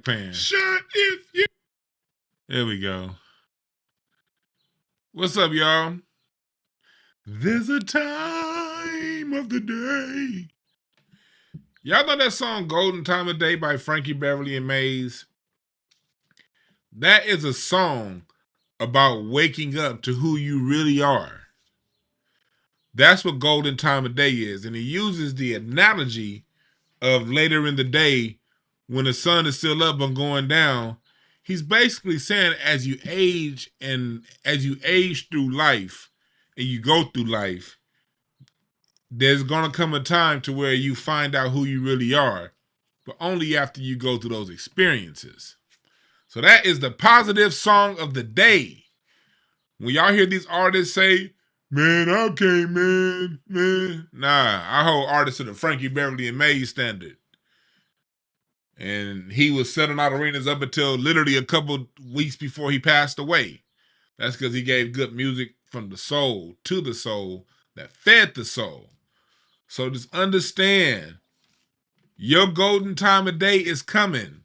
pan. Shut if you. There we go. What's up, y'all? There's a time of the day. Y'all know that song Golden Time of Day by Frankie Beverly and Maze? That is a song about waking up to who you really are. That's what Golden Time of Day is. And he uses the analogy of later in the day when the sun is still up and going down. He's basically saying as you age through life and you go through life, there's going to come a time to where you find out who you really are, but only after you go through those experiences. So that is the positive song of the day. When y'all hear these artists say, man, okay, man. Nah, I hold artists to the Frankie Beverly and Maze standard. And he was selling out arenas up until literally a couple weeks before he passed away. That's because he gave good music from the soul to the soul that fed the soul. So just understand, your golden time of day is coming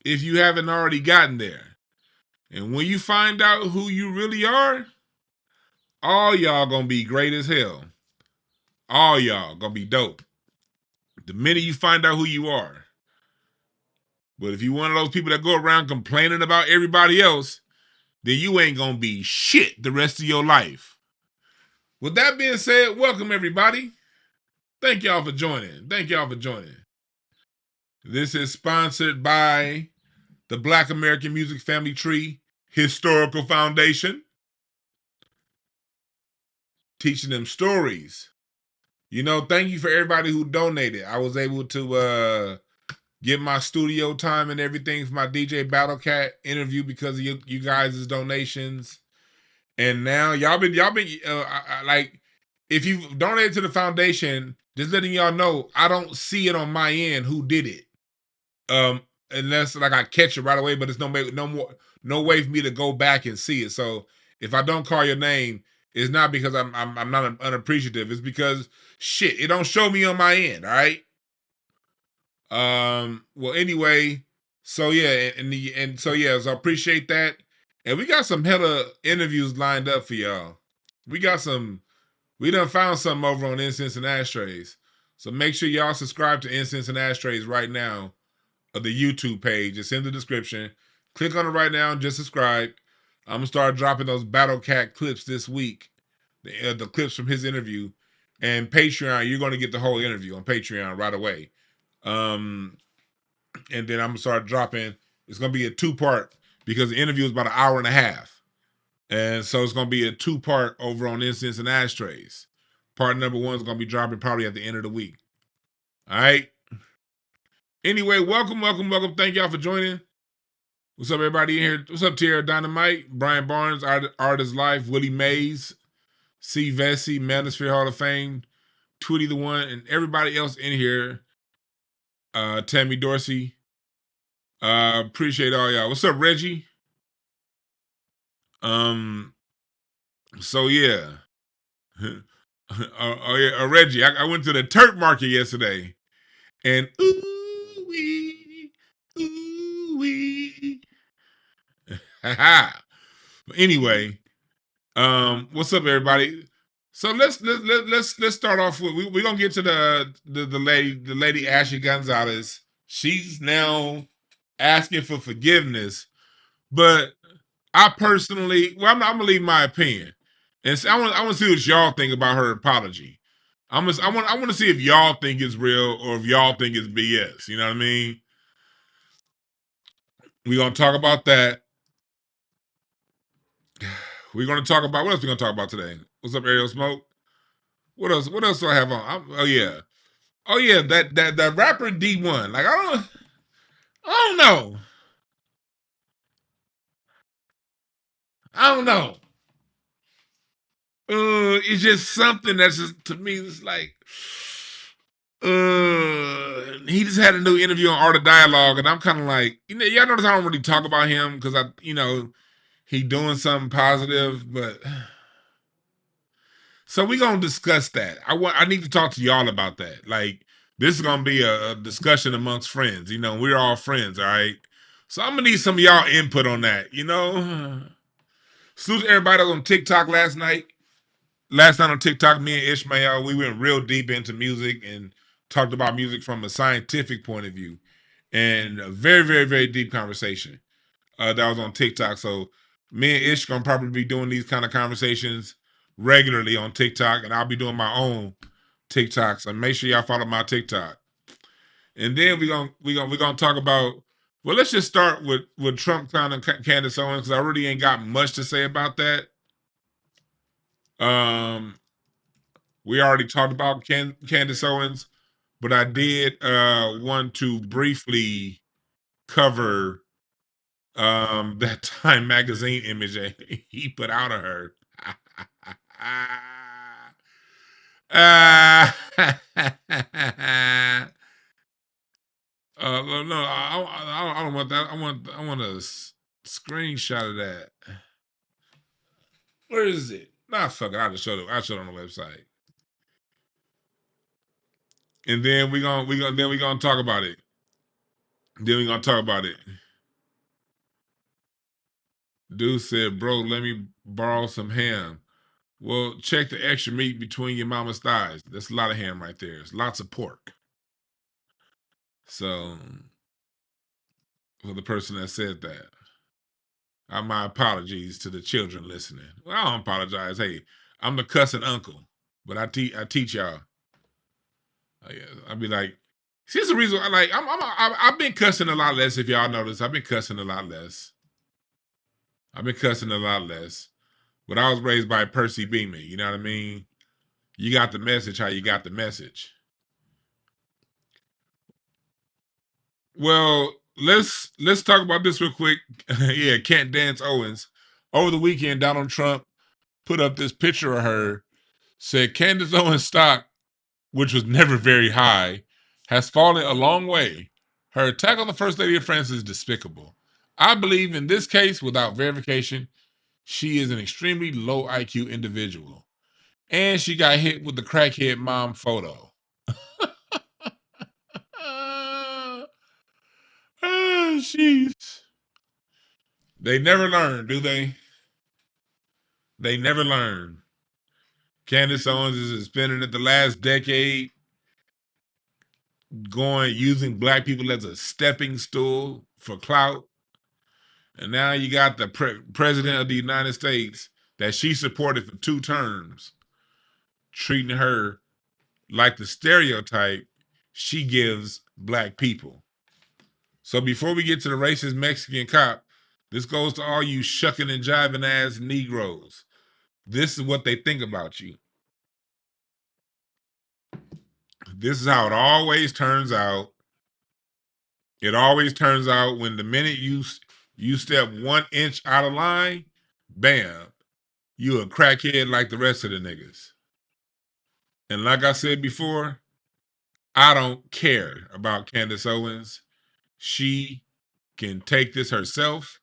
if you haven't already gotten there. And when you find out who you really are, all y'all gonna be great as hell. All y'all gonna be dope. The minute you find out who you are. But if you one of those people that go around complaining about everybody else, then you ain't gonna be shit the rest of your life. With that being said, welcome everybody. Thank y'all for joining. This is sponsored by the Black American Music Family Tree Historical Foundation. Teaching them stories. Thank you for everybody who donated. I was able to get my studio time and everything for my DJ Battle Cat interview because of you guys' donations. And now y'all been like, if you've donated to the foundation, just letting y'all know, I don't see it on my end who did it. Unless like I catch it right away, but it's no way for me to go back and see it. So if I don't call your name, it's not because I'm not unappreciative. It's because shit, it don't show me on my end. All right. Well, anyway, so yeah, so I appreciate that. And we got some hella interviews lined up for y'all. We done found something over on Incense and Ashtrays. So make sure y'all subscribe to Incense and Ashtrays right now, of the YouTube page. It's in the description. Click on it right now and just subscribe. I'm gonna start dropping those Battle Cat clips this week, the clips from his interview. And Patreon, you're gonna get the whole interview on Patreon right away. And then I'm gonna start dropping. It's gonna be a 2-part because the interview is about an hour and a half, and so it's gonna be a 2-part over on Incense and Ashtrays. Part number 1 is gonna be dropping probably at the end of the week. All right. Anyway, welcome. Thank y'all for joining. What's up, everybody in here? What's up, Tierra Dynamite, Brian Barnes, Artist Life, Willie Mays, C. Vesey, Manosphere Hall of Fame, Twitty the One, and everybody else in here. Tammy Dorsey. Appreciate all y'all. What's up, Reggie? So yeah. Reggie, I went to the Turk market yesterday, and ooh-wee. Anyway, what's up, everybody? So let's start off with we're gonna get to the lady Ashley Gonzales. She's now asking for forgiveness, but I personally, I'm gonna leave my opinion, and so I want to see what y'all think about her apology. I want to see if y'all think it's real or if y'all think it's BS. You know what I mean? We're gonna talk about that. We're gonna talk about what else? We're gonna talk about today. What's up, Ariel Smoke? What else? What else do I have on? Oh yeah, that rapper Dee-1. Like I don't know. It's just something that's just, to me, it's like, he just had a new interview on Art of Dialogue, and I'm kind of like, y'all notice I don't really talk about him because he doing something positive, but so we're gonna discuss that. I need to talk to y'all about that. Like, this is gonna be a discussion amongst friends. We're all friends, all right? So I'm gonna need some of y'all input on that. You know, salute to everybody that was on TikTok last night. Last night on TikTok, me and Ishmael, we went real deep into music and talked about music from a scientific point of view, and a very, very, very deep conversation that was on TikTok. So me and Ish gonna probably be doing these kind of conversations regularly on TikTok, and I'll be doing my own TikTok. So make sure y'all follow my TikTok. And then we're gonna talk about. Well, let's just start with Trump clowning Candace Owens, because I really ain't got much to say about that. We already talked about Candace Owens, but I did want to briefly cover that Time magazine image that he put out of her. No, I don't want that. I want a screenshot of that. Where is it? Nah, fuck it. I'll show it on the website. And then we gonna talk about it. Dude said, "Bro, let me borrow some ham." Well, check the extra meat between your mama's thighs. That's a lot of ham right there. It's lots of pork. So, for the person that said that, my apologies to the children listening. Well, I don't apologize. Hey, I'm the cussing uncle, but I teach y'all. I'd be like, see, it's the reason. I've been cussing a lot less. If y'all notice, I've been cussing a lot less. But I was raised by Percy Beeman. You know what I mean? You got the message how you got the message. Well, let's talk about this real quick. Yeah, Candace Owens. Over the weekend, Donald Trump put up this picture of her, said Candace Owens' stock, which was never very high, has fallen a long way. Her attack on the First Lady of France is despicable. I believe in this case, without verification, she is an extremely low IQ individual. And she got hit with the crackhead mom photo. Jeez. They never learn, do they? They never learn. Candace Owens is spending it the last decade using black people as a stepping stool for clout. And now you got the president of the United States that she supported for 2 terms, treating her like the stereotype she gives black people. So before we get to the racist Mexican cop, this goes to all you shucking and jiving ass Negroes. This is what they think about you. This is how it always turns out. It always turns out when the minute you step 1 inch out of line, bam, you a crackhead like the rest of the niggas. And like I said before, I don't care about Candace Owens. She can take this herself.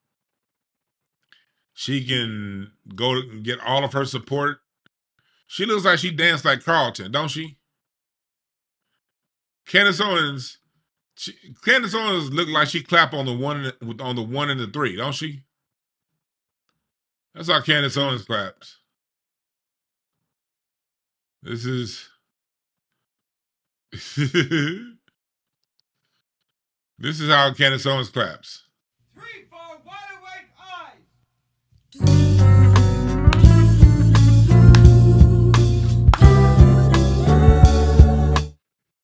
She can go and get all of her support. She looks like she danced like Carlton, don't she? Candace Owens look like she clap on the 1 and the 3, don't she? That's how Candace Owens claps. This is this is how Candace Owens claps. 3, 4, wide awake eyes.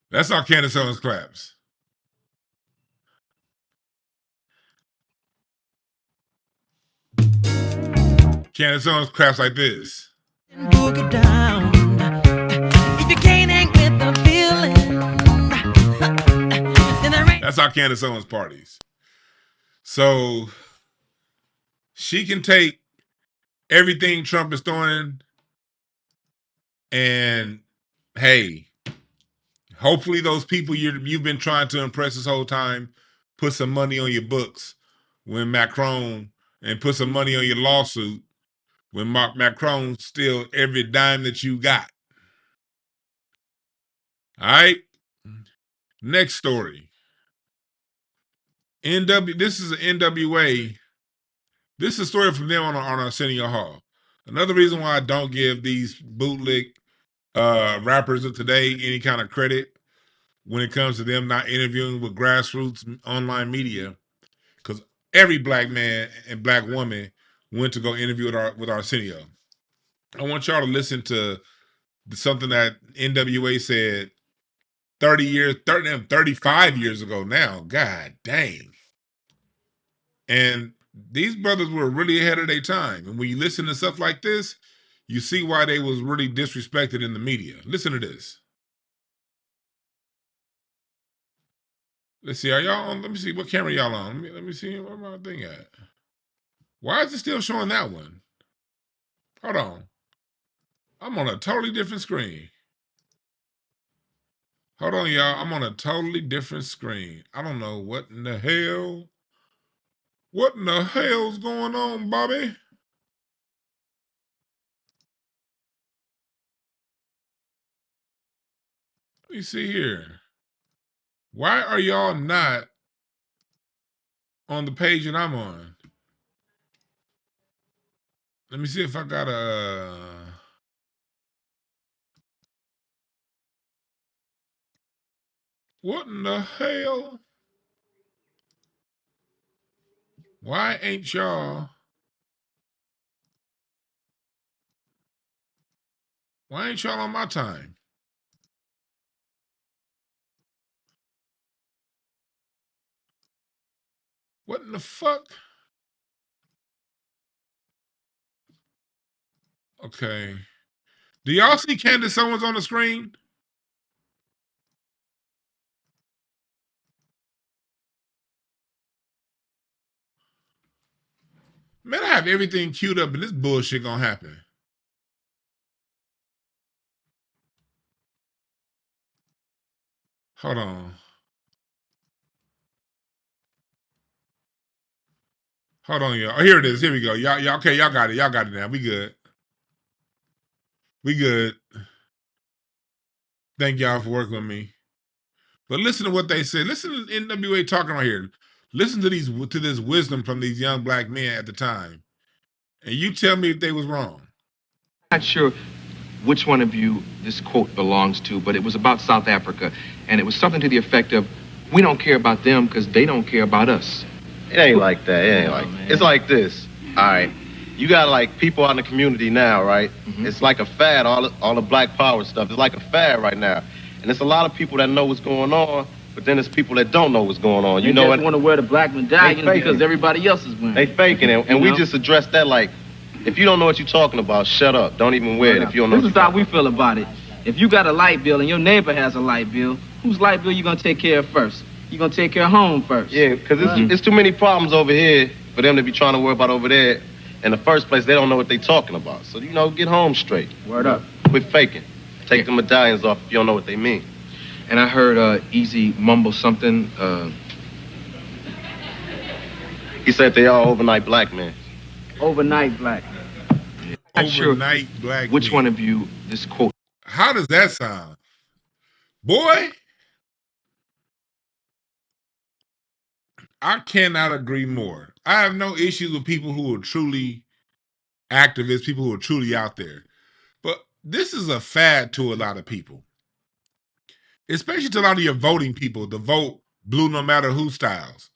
That's how Candace Owens claps. Candace Owens claps like this. Down. If you can't hang with the feeling, that's how Candace Owens parties. So she can take everything Trump is doing, and hey, hopefully those people you've been trying to impress this whole time put some money on your books when Macron, and put some money on your lawsuit when Macron steal every dime that you got. All right. Next story. This is an NWA. This is a story from them on Arsenio Hall. Another reason why I don't give these bootleg rappers of today any kind of credit when it comes to them not interviewing with grassroots online media, because every black man and black woman went to go interview with Arsenio. I want y'all to listen to something that NWA said 35 years ago now. God dang. And these brothers were really ahead of their time. And when you listen to stuff like this, you see why they was really disrespected in the media. Listen to this. Let's see. Are y'all on? Let me see. What camera y'all on? Let me see. Where my thing at? Why is it still showing that one? Hold on. I'm on a totally different screen. Hold on, y'all. I'm on a totally different screen. I don't know what in the hell. What in the hell's going on, Bobby? Let me see here. Why are y'all not on the page that I'm on? Let me see if I got a. What in the hell? Why ain't y'all? Why ain't y'all on my time? What in the fuck? Okay. Do y'all see Candace Owens on the screen? Man, I have everything queued up and this bullshit gonna happen. Hold on. Hold on, y'all. Oh, here it is. Here we go. Y'all, okay, y'all got it. Y'all got it now. We good. We good. Thank y'all for working with me. But listen to what they said. Listen to NWA talking right here. Listen to this wisdom from these young black men at the time. And you tell me if they was wrong. Not sure which one of you this quote belongs to, but it was about South Africa, and it was something to the effect of, we don't care about them because they don't care about us. It ain't like that. It ain't like that. It's like this. All right. You got like people out in the community now, right? Mm-hmm. It's like a fad, all the black power stuff. It's like a fad right now. And there's a lot of people that know what's going on, but then there's people that don't know what's going on. You know what? They want to wear the black medallion because everybody else is wearing it. They faking it. And we just addressed that like, if you don't know what you're talking about, shut up. Don't even wear it if you don't know. This is how we feel about it. If you got a light bill and your neighbor has a light bill, whose light bill you gonna take care of first? You gonna take care of home first? Yeah, because it's too many problems over here for them to be trying to worry about over there. In the first place, they don't know what they're talking about. So, get home straight. Word up. Quit faking. Take the medallions off if you don't know what they mean. And I heard Easy mumble something. He said they are overnight black men. Overnight black. Not sure black which men. one of you this quote. How does that sound? Boy, I cannot agree more. I have no issues with people who are truly activists, people who are truly out there. But this is a fad to a lot of people, especially to a lot of your voting people, the vote blue no matter who styles.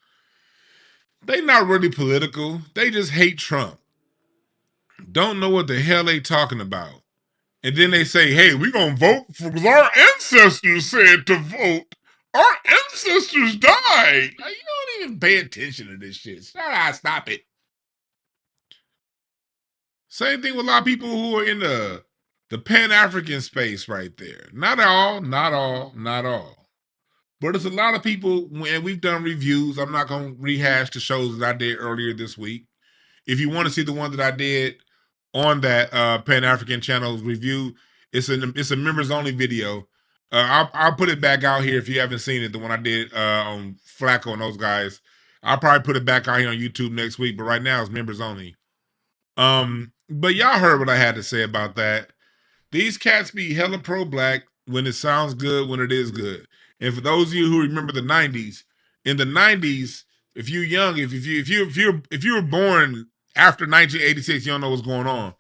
They not really political. They just hate Trump. Don't know what the hell they talking about. And then they say, hey, we're going to vote because our ancestors said to vote. Our ancestors died. Now, you don't even pay attention to this shit. Stop it. Same thing with a lot of people who are in the Pan-African space right there. Not all. But it's a lot of people, and we've done reviews. I'm not going to rehash the shows that I did earlier this week. If you want to see the one that I did on that Pan-African channel's review, it's a members only video. I'll put it back out here if you haven't seen it. The one I did on Flacco and those guys. I'll probably put it back out here on YouTube next week. But right now it's members only. But y'all heard what I had to say about that. These cats be hella pro-black when it sounds good, when it is good. And for those of you who remember the 90s, in the 90s, If you're young, if you were born after 1986, you don't know what's going on.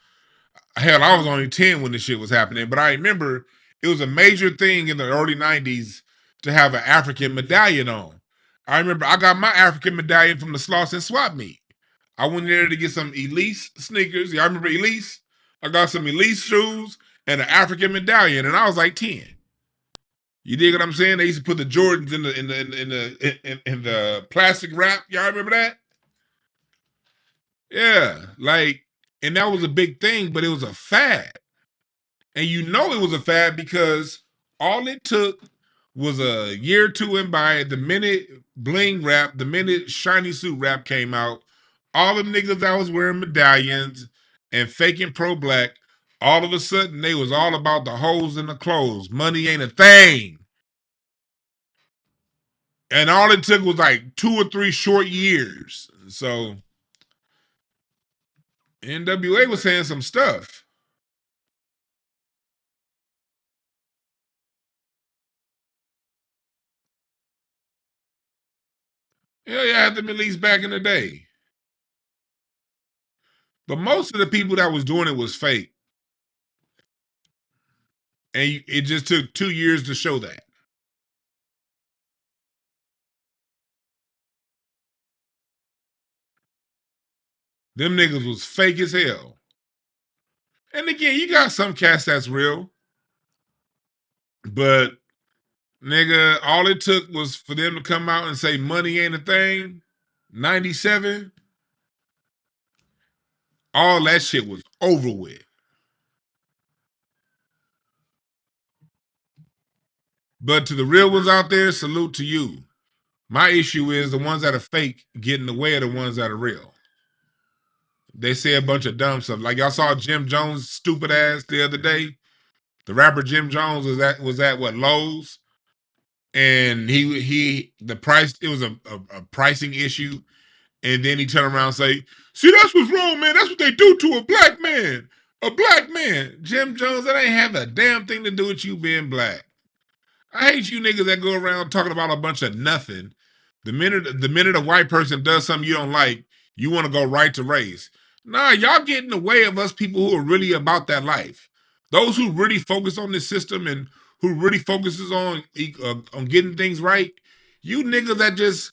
Hell, I was only 10 when this shit was happening, but I remember it was a major thing in the early 90s to have an African medallion on. I remember I got my African medallion from the Slauson swap meet. I went there to get some Elise sneakers. Y'all remember Elise? I got some Elise shoes and an African medallion, and I was like 10. You dig what I'm saying? They used to put the Jordans in the plastic wrap. Y'all remember that? Yeah, like, and that was a big thing, but it was a fad. And you know it was a fad because all it took was a year or two went by. The minute bling rap, the minute shiny suit rap came out, all the niggas that was wearing medallions and faking pro-black, all of a sudden they was all about the hoes and the clothes. Money ain't a thing. And all it took was like 2 or 3 short years. So NWA was saying some stuff. Yeah, I had them at least back in the day. But most of the people that was doing it was fake. And it just took 2 years to show that. Them niggas was fake as hell. And again, you got some cats that's real. But, nigga, all it took was for them to come out and say money ain't a thing. 97. All that shit was over with. But to the real ones out there, salute to you. My issue is the ones that are fake get in the way of the ones that are real. They say a bunch of dumb stuff. Like y'all saw Jim Jones' stupid ass the other day. The rapper Jim Jones was at what, Lowe's? And the price, it was a pricing issue. And then he turned around and say, see, that's what's wrong, man. That's what they do to a black man. A black man. Jim Jones, that ain't have a damn thing to do with you being black. I hate you niggas that go around talking about a bunch of nothing. The minute a white person does something you don't like, you want to go right to race. Nah, y'all get in the way of us people who are really about that life. Those who really focus on this system and who really focuses on getting things right. You niggas that just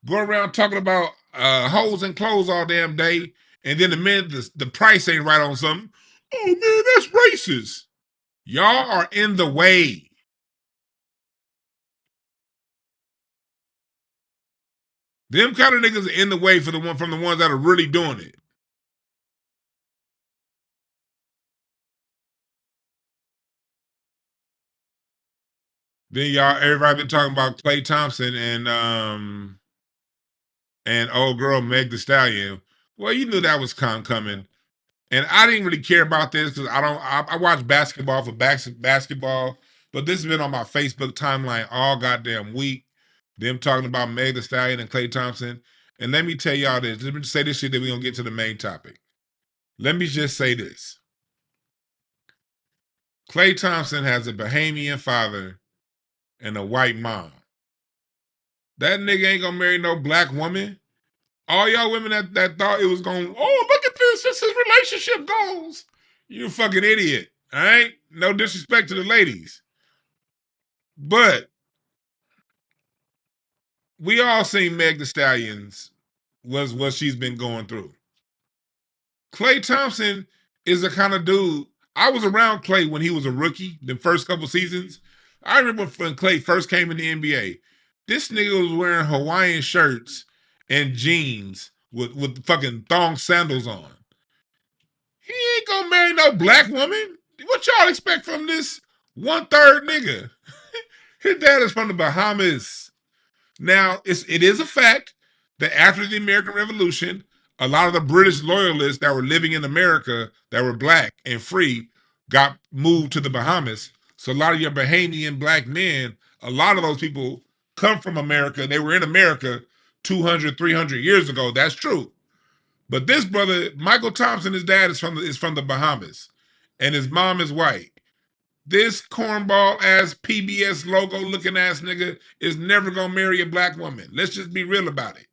go around talking about hoes and clothes all damn day, and then the minute the price ain't right on something, oh man, that's racist. Y'all are in the way. Them kind of niggas are in the way from the ones that are really doing it. Then everybody been talking about Klay Thompson and old girl Meg Thee Stallion. Well, you knew that was coming, and I didn't really care about this because I watch basketball for basketball, but this has been on my Facebook timeline all goddamn week. Them talking about Meg Thee Stallion and Klay Thompson, and let me tell y'all this. Let me say this shit, then we're gonna get to the main topic. Let me just say this. Klay Thompson has a Bahamian father and a white mom. That nigga ain't gonna marry no black woman. All y'all women that thought it was going, oh, look at this, this is relationship goals. You a fucking idiot, all right? No disrespect to the ladies. But we all seen Meg Thee Stallion's was what she's been going through. Klay Thompson is the kind of dude, I was around Klay when he was a rookie, the first couple seasons. I remember when Klay first came in the NBA. This nigga was wearing Hawaiian shirts and jeans with fucking thong sandals on. He ain't gonna marry no black woman. What y'all expect from this 1/3 nigga? His dad is from the Bahamas. Now, it is a fact that after the American Revolution, a lot of the British loyalists that were living in America that were black and free got moved to the Bahamas. So a lot of your Bahamian black men, a lot of those people come from America. They were in America 200, 300 years ago. That's true. But this brother, Michael Thompson, his dad is from the Bahamas, and his mom is white. This cornball ass PBS logo looking ass nigga is never gonna marry a black woman. Let's just be real about it.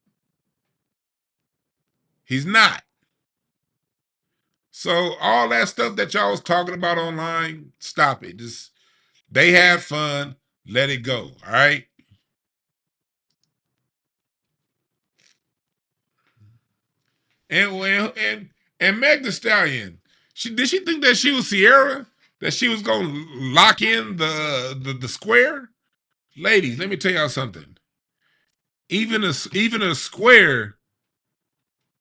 He's not. So all that stuff that y'all was talking about online, stop it. Just they have fun, let it go. All right. And Meg Thee Stallion, did she think that she was Sierra? That she was gonna lock in the square? Ladies, let me tell y'all something. Even a square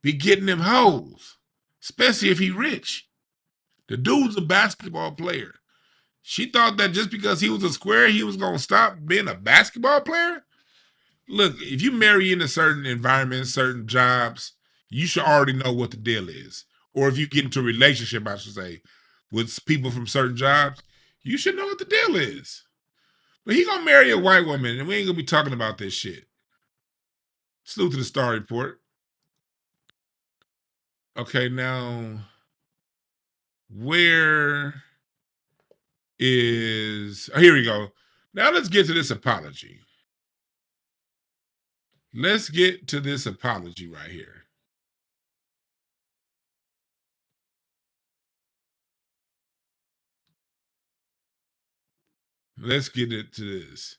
be getting them hoes, especially if he rich. The dude's a basketball player. She thought that just because he was a square, he was gonna stop being a basketball player. Look, if you marry in a certain environment, certain jobs, you should already know what the deal is. Or if you get into a relationship, I should say, with people from certain jobs, you should know what the deal is. But he gonna marry a white woman, and we ain't gonna be talking about this shit. Salute to the Star Report. Okay, now where is? Oh, here we go. Now let's get to this apology. Let's get to this apology right here. Let's get into this.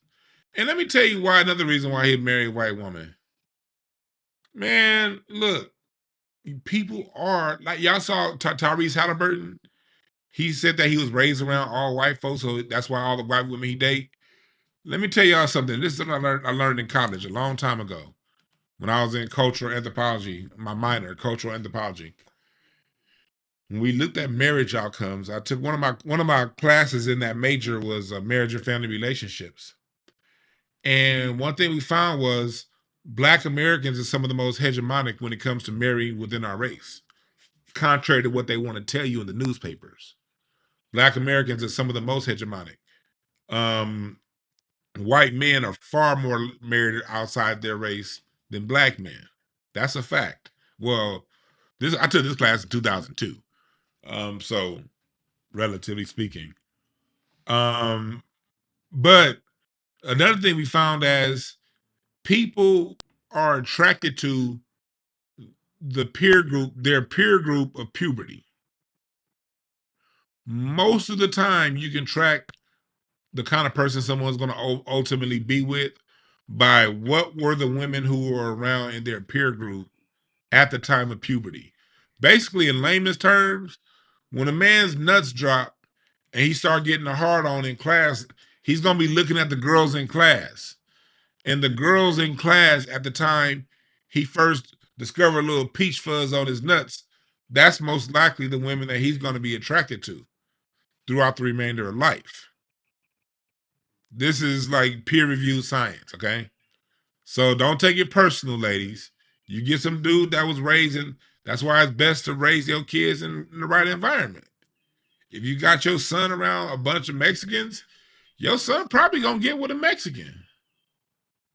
And let me tell you why, another reason why he married a white woman. Man, look, people are, like y'all saw Tyrese Halliburton. He said that he was raised around all white folks, so that's why all the white women he date. Let me tell y'all something. This is something I learned in college a long time ago when I was in cultural anthropology, my minor, cultural anthropology. When we looked at marriage outcomes, I took one of my classes in that major was marriage and family relationships. And one thing we found was Black Americans are some of the most hegemonic when it comes to marrying within our race, contrary to what they want to tell you in the newspapers. Black Americans are some of the most hegemonic. White men are far more married outside their race than Black men. That's a fact. Well, I took this class in 2002. So relatively speaking. But another thing we found as people are attracted to their peer group of puberty. Most of the time, you can track the kind of person someone's going to ultimately be with by what were the women who were around in their peer group at the time of puberty. Basically, in layman's terms, when a man's nuts drop and he start getting a hard on in class, he's going to be looking at the girls in class. And the girls in class at the time he first discovered a little peach fuzz on his nuts, that's most likely the women that he's going to be attracted to throughout the remainder of life. This is like peer-reviewed science, okay? So don't take it personal, ladies. You get some dude that was raising, that's why it's best to raise your kids in the right environment. If you got your son around a bunch of Mexicans, your son probably gonna get with a Mexican.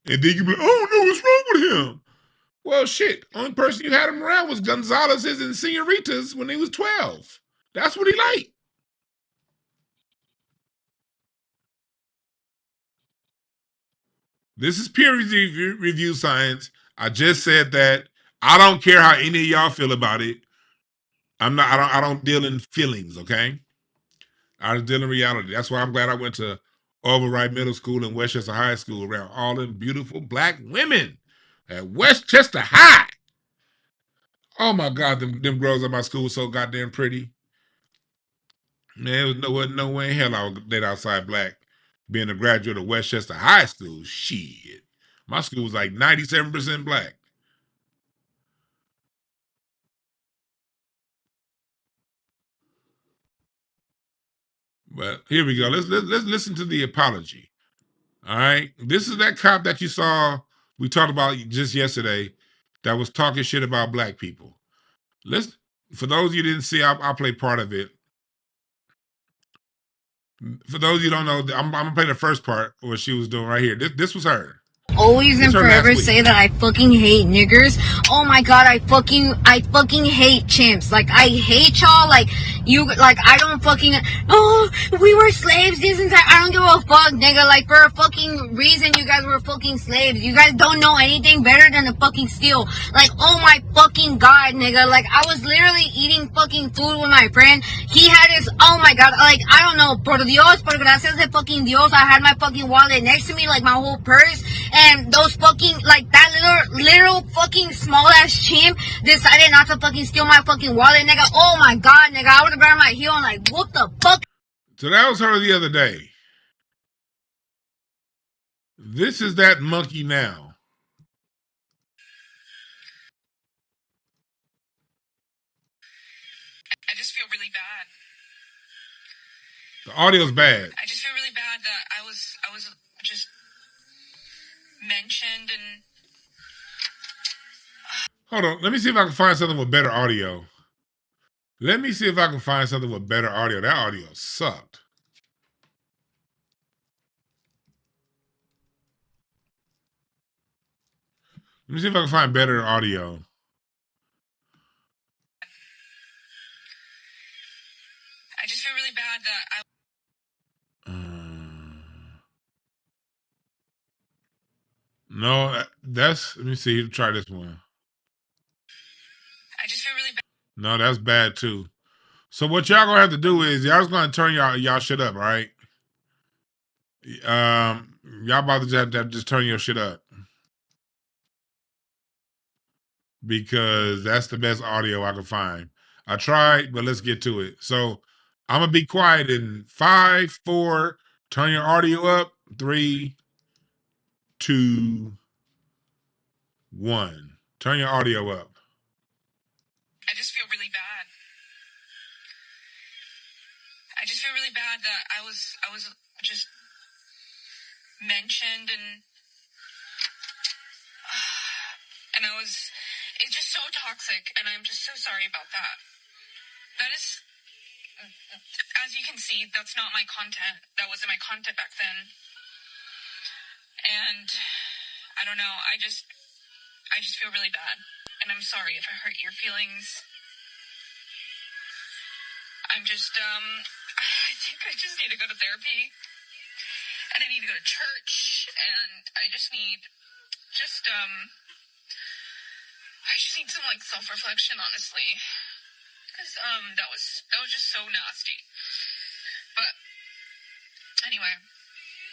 And then you be like, oh no, what's wrong with him? Well, shit, only person you had him around was Gonzalez's and Senoritas when he was 12. That's what he liked. This is peer review science. I just said that. I don't care how any of y'all feel about it. I don't deal in feelings, okay? I just deal in reality. That's why I'm glad I went to Override Middle School and Westchester High School around all them beautiful Black women at Westchester High. Oh my God, them girls at my school were so goddamn pretty. Man, there was no way in hell I would date outside Black being a graduate of Westchester High School. Shit. My school was like 97% Black. But here we go. Let's listen to the apology. All right. This is that cop that you saw we talked about just yesterday that was talking shit about Black people. For those of you who didn't see, I'll play part of it. For those of you who don't know, I'm gonna play the first part of what she was doing right here. This was her. always and It's her forever last week. say that I fucking hate niggers. Oh my god, I fucking hate chimps. Like, I hate y'all. Like, you, like, I don't fucking, oh, we were slaves this entire, I don't give a fuck, nigga. Like, for a fucking reason, you guys were fucking slaves. You guys don't know anything better than to fucking steal. Like, oh my fucking god, nigga. Like, I was literally eating fucking food with my friend. He had his, oh my god, like, I don't know, por Dios, por gracias de fucking Dios, I had my fucking wallet next to me, like, my whole purse. And those fucking, like, that little fucking small ass chimp decided not to fucking steal my fucking wallet, nigga. Oh my god, nigga. I would have grabbed my heel and like, what the fuck? So that was her the other day. This is that monkey now. I just feel really bad. The audio's bad. I just feel really bad that I was just mentioned and. Hold on. Let me see if I can find something with better audio. Let me see if I can find something with better audio. That audio sucked. Let me see if I can find better audio. I just feel really bad that I. No, that's, let me see. Try this one. I just feel really bad. No, that's bad too. So what y'all gonna have to do is y'all just gonna turn y'all shit up, right? Y'all about to have to just turn your shit up because that's the best audio I can find. I tried, but let's get to it. So I'm gonna be quiet in 5, 4. Turn your audio up. 3, 2, 1. Turn your audio up. I just feel really bad. I just feel really bad that I was just mentioned and it's just so toxic, and I'm just so sorry about that. That is, as you can see, that's not my content. That wasn't my content back then. And I don't know, I just feel really bad. And I'm sorry if I hurt your feelings. I'm just, I think I just need to go to therapy. And I need to go to church. And I just need some, like, self-reflection, honestly. Because, that was just so nasty. But, anyway,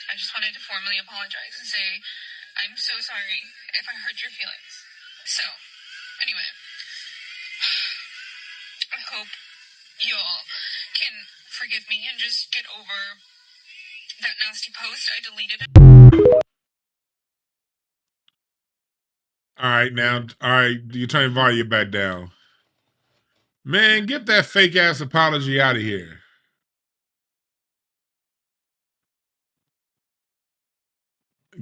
I just wanted to formally apologize and say I'm so sorry if I hurt your feelings. So, anyway, I hope you all can forgive me and just get over that nasty post. I deleted it. All right, you turn your volume back down. Man, get that fake ass apology out of here.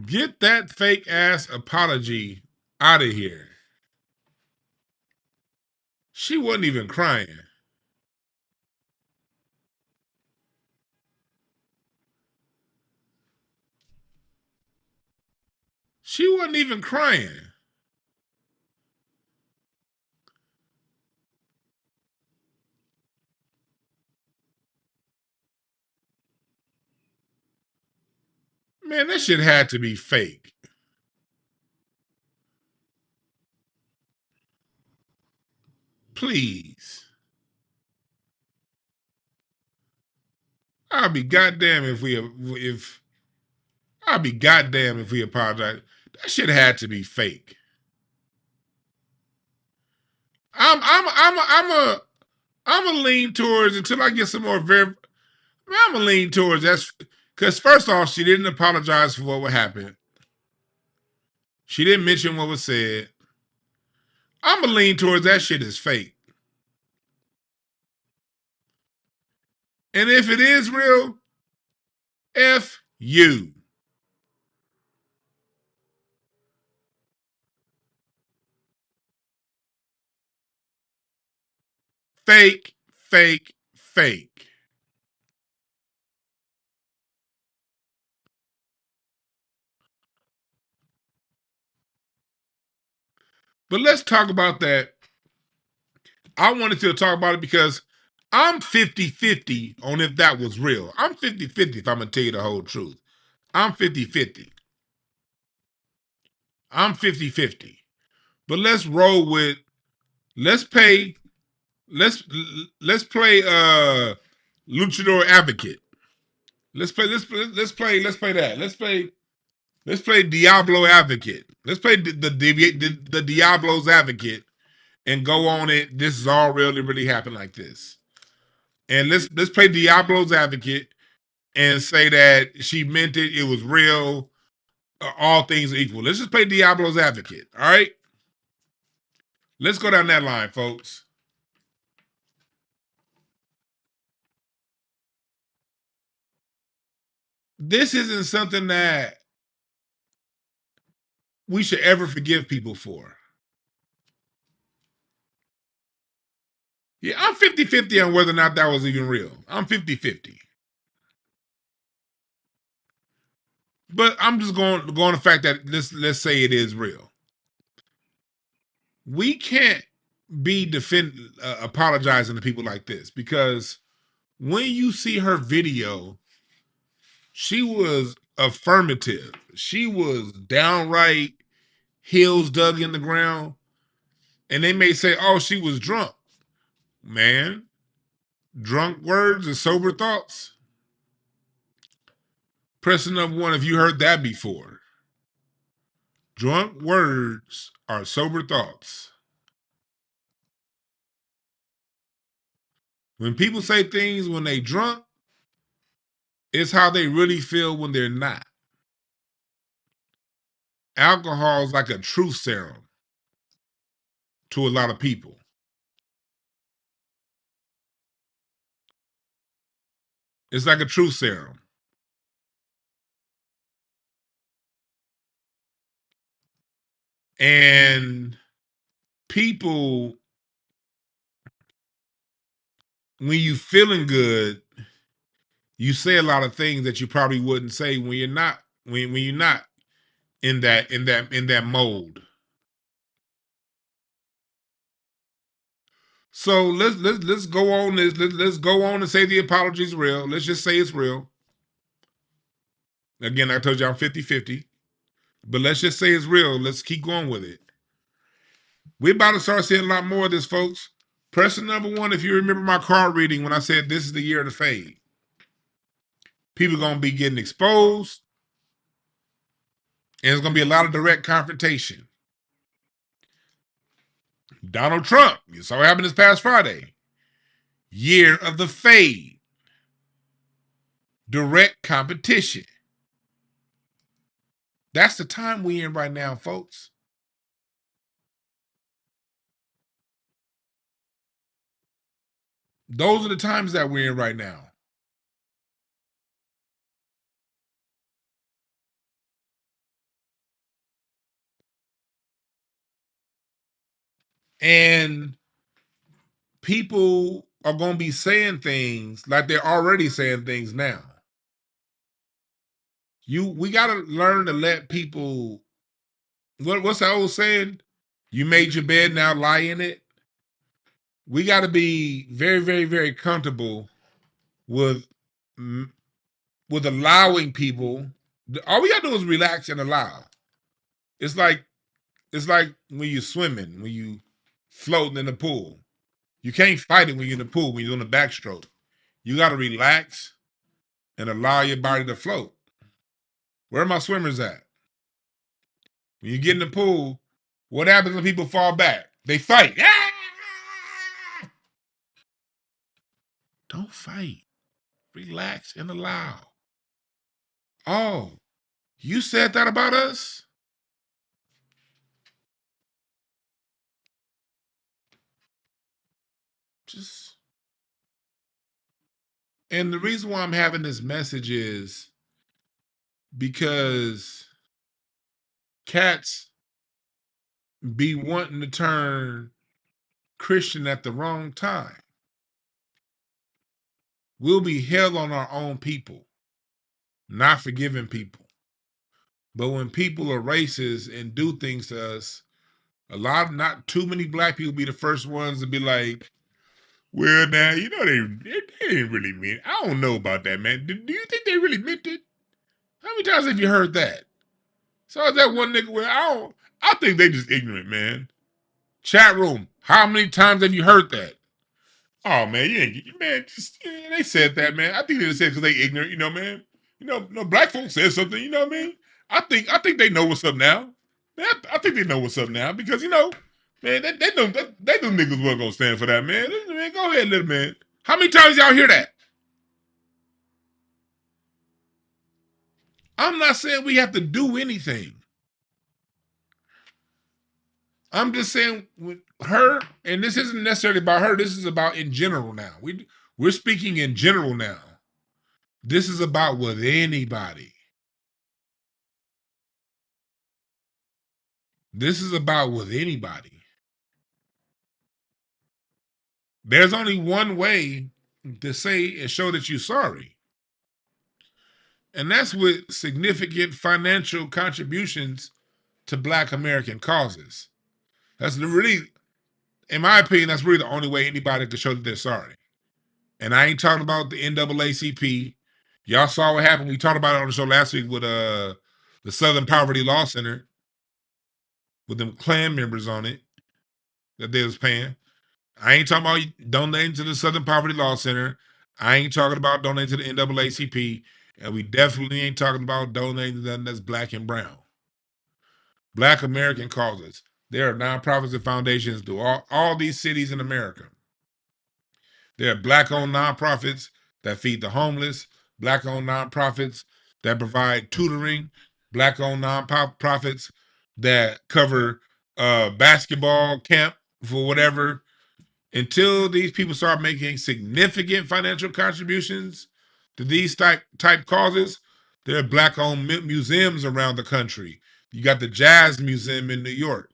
Get that fake ass apology out of here. She wasn't even crying. She wasn't even crying. Man, that shit had to be fake. Please. I'll be goddamn if we apologize. That shit had to be fake. I'm a lean towards until I get some more I'm a lean towards that's because first off, she didn't apologize for what happened. She didn't mention what was said. I'm a lean towards that shit is fake. And if it is real, F you. Fake, fake, fake. But let's talk about that. I wanted to talk about it because I'm 50-50 on if that was real. I'm 50-50 if I'm going to tell you the whole truth. I'm 50-50. I'm 50-50. But let's roll with, let's play Luchador Advocate. Let's play that. Let's play Diablo Advocate. Let's play the Diablo's Advocate and go on it. This is all really happened like this. And let's play Diablo's Advocate and say that she meant it. It was real. All things are equal. Let's just play Diablo's Advocate. All right. Let's go down that line, folks. This isn't something that we should ever forgive people for. Yeah, I'm 50-50 on whether or not that was even real. I'm 50-50. But I'm just going the fact that let's say it is real. We can't be apologizing to people like this, because when you see her video, she was affirmative. She was downright heels dug in the ground. And they may say, oh, she was drunk. Man, drunk words and sober thoughts. Pressing number 1, if you heard that before. Drunk words are sober thoughts. When people say things when they drunk, it's how they really feel when they're not. Alcohol is like a truth serum to a lot of people. It's like a truth serum. And people, when you feeling good, you say a lot of things that you probably wouldn't say when you're not when you're not in that mold. So let's go on this. Let's go on and say the apology is real. Let's just say it's real. Again, I told you I'm 50-50. But let's just say it's real. Let's keep going with it. We're about to start seeing a lot more of this, folks. Person number 1, if you remember my card reading when I said this is the year of the fade. People are going to be getting exposed. And there's going to be a lot of direct confrontation. Donald Trump, you saw what happened this past Friday. Year of the fade. Direct competition. That's the time we're in right now, folks. Those are the times that we're in right now. And people are going to be saying things like they're already saying things now. We got to learn to let people, what's the old saying? You made your bed, now lie in it. We got to be very comfortable with allowing people. All we got to do is relax and allow. It's like when you're swimming, when you floating in the pool. You can't fight it when you're in the pool, when you're doing the backstroke. You got to relax and allow your body to float. Where are my swimmers at? When you get in the pool, what happens when people fall back? They fight. Ah! Don't fight. Relax and allow. Oh, you said that about us? And the reason why I'm having this message is because cats be wanting to turn Christian at the wrong time. We'll be hell on our own people, not forgiving people. But when people are racist and do things to us, not too many black people be the first ones to be like, well, now, you know, they didn't really mean it. I don't know about that, man. Do you think they really meant it? How many times have you heard that? So is that one nigga where I think they just ignorant, man. Chat room, how many times have you heard that? Oh, man, they said that, man. I think they said because they ignorant, you know, man. You know, no black folks said something, you know what I mean? I think they know what's up now. Man, I think they know what's up now because, you know, man, they know niggas wasn't gonna stand for that, man. Man, go ahead, little man. How many times y'all hear that? I'm not saying we have to do anything. I'm just saying with her, and this isn't necessarily about her. This is about in general now. We're speaking in general now. This is about with anybody. This is about with anybody. There's only one way to say and show that you're sorry. And that's with significant financial contributions to Black American causes. That's really, in my opinion, that's really the only way anybody can show that they're sorry. And I ain't talking about the NAACP. Y'all saw what happened. We talked about it on the show last week with the Southern Poverty Law Center with them Klan members on it that they was paying. I ain't talking about donating to the Southern Poverty Law Center. I ain't talking about donating to the NAACP. And we definitely ain't talking about donating to them that's Black and brown. Black American causes. There are nonprofits and foundations through all these cities in America. There are Black-owned nonprofits that feed the homeless, Black-owned nonprofits that provide tutoring, Black-owned nonprofits that cover basketball camp for whatever. Until these people start making significant financial contributions to these type causes, there are Black-owned museums around the country. You got the Jazz Museum in New York.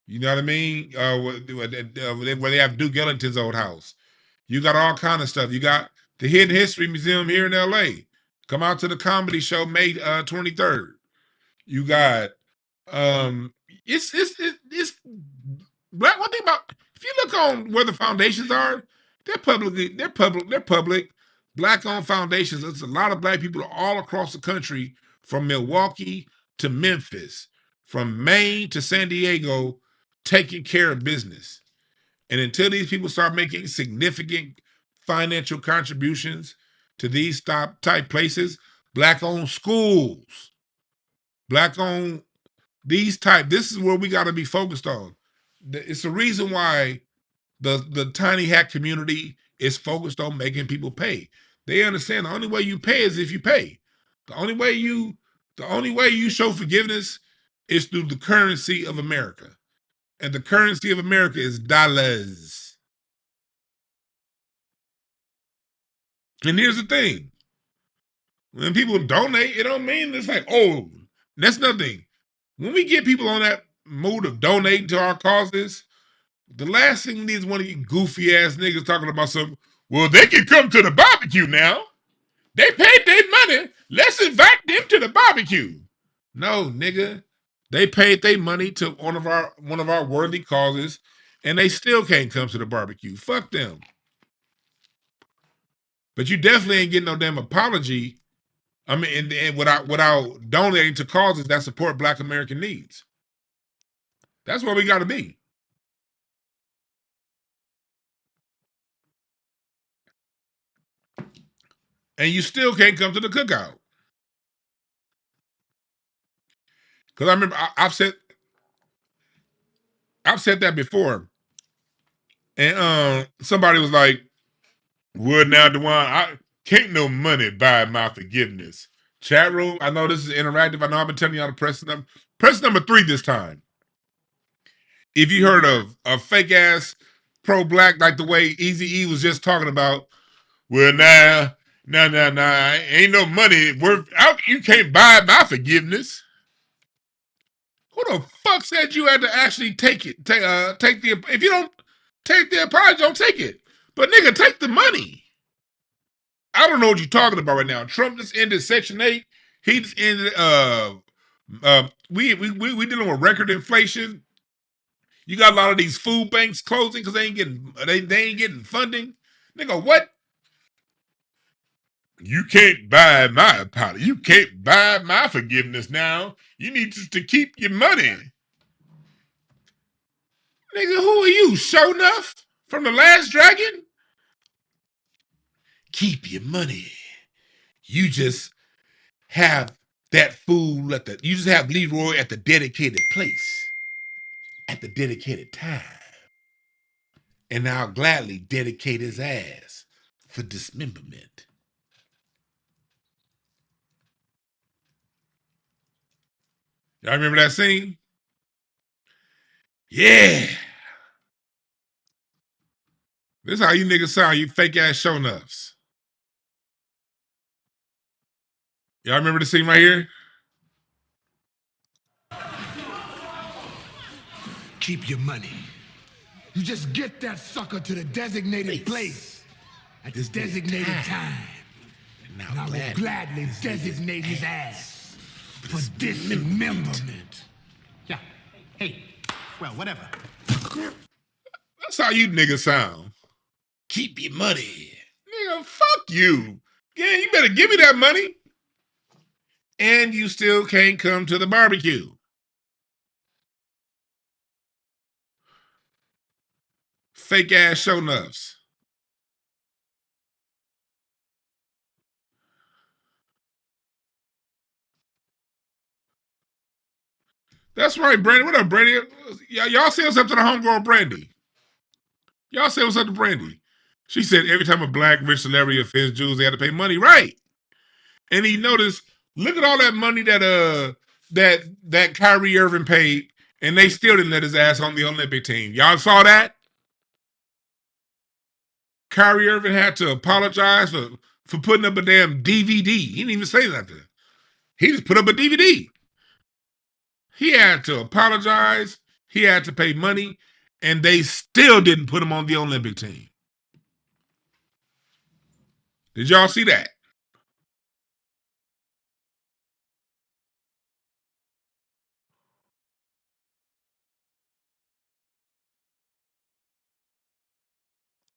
You know what I mean? Where they have Duke Ellington's old house. You got all kind of stuff. You got the Hidden History Museum here in LA. Come out to the comedy show May 23rd. You got it's Black. One thing about, if you look on where the foundations are, they're public, Black-owned foundations. There's a lot of Black people all across the country, from Milwaukee to Memphis, from Maine to San Diego, taking care of business. And until these people start making significant financial contributions to these type places, Black-owned schools, Black-owned this is where we got to be focused on. It's the reason why the tiny hat community is focused on making people pay. They understand the only way you pay is if you pay. The only way you show forgiveness is through the currency of America. And the currency of America is dollars. And here's the thing. When people donate, it don't mean it's like, oh, that's nothing. When we get people on that mood of donating to our causes, the last thing we need is one of you goofy ass niggas talking about something. Well, they can come to the barbecue now. They paid their money. Let's invite them to the barbecue. No, nigga. They paid their money to one of our worthy causes, and they still can't come to the barbecue. Fuck them. But you definitely ain't getting no damn apology. I mean, and without donating to causes that support Black American needs. That's where we got to be. And you still can't come to the cookout. Because I remember I've said that before. And somebody was like, well, now, Dee-1, I can't no money buy my forgiveness. Chat room, I know this is interactive. I know I've been telling y'all to press number 3 this time. If you heard of a fake ass pro-black, like the way Eazy-E was just talking about, well, nah, ain't no money worth out. You can't buy my forgiveness. Who the fuck said you had to actually take it? If you don't take the apology, don't take it. But nigga, take the money. I don't know what you're talking about right now. Trump just ended Section 8. He just ended we dealing with record inflation. You got a lot of these food banks closing because they ain't getting funding. Nigga, what? You can't buy my apology. You can't buy my forgiveness now. You need to keep your money. Nigga, who are you? Show enough from the Last Dragon? Keep your money. You just have that fool you just have Leroy at the dedicated place, at the dedicated time. And I'll gladly dedicate his ass for dismemberment. Y'all remember that scene? Yeah. This is how you niggas sound, you fake ass show nuffs. Y'all remember the scene right here? Keep your money. You just get that sucker to the designated place at the designated time. And I will gladly designate his ass for dismemberment. Yeah. Hey, well, whatever. That's how you niggas sound. Keep your money. Nigga, fuck you. Yeah, you better give me that money. And you still can't come to the barbecue. Fake ass show nuffs. That's right, Brandy. What up, Brandy? Y'all say what's up to the homegirl, Brandy. Y'all say what's up to Brandy. She said every time a black rich celebrity offends Jews, they had to pay money. Right. And he noticed, look at all that money that Kyrie Irving paid, and they still didn't let his ass on the Olympic team. Y'all saw that? Kyrie Irving had to apologize for putting up a damn DVD. He didn't even say nothing. He just put up a DVD. He had to apologize. He had to pay money, and they still didn't put him on the Olympic team. Did y'all see that?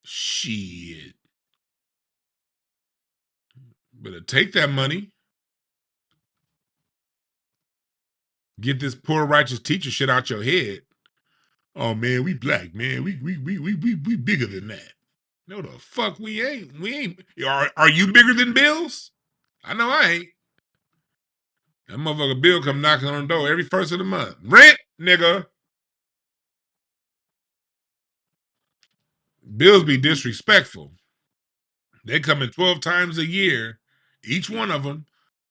Shit. Better take that money. Get this poor righteous teacher shit out your head. Oh man, we black, man. We bigger than that. No, the fuck we ain't. We ain't. Are you bigger than Bills? I know I ain't. That motherfucker Bill come knocking on the door every first of the month. Rent, nigga. Bills be disrespectful. They come in 12 times a year, each one of them,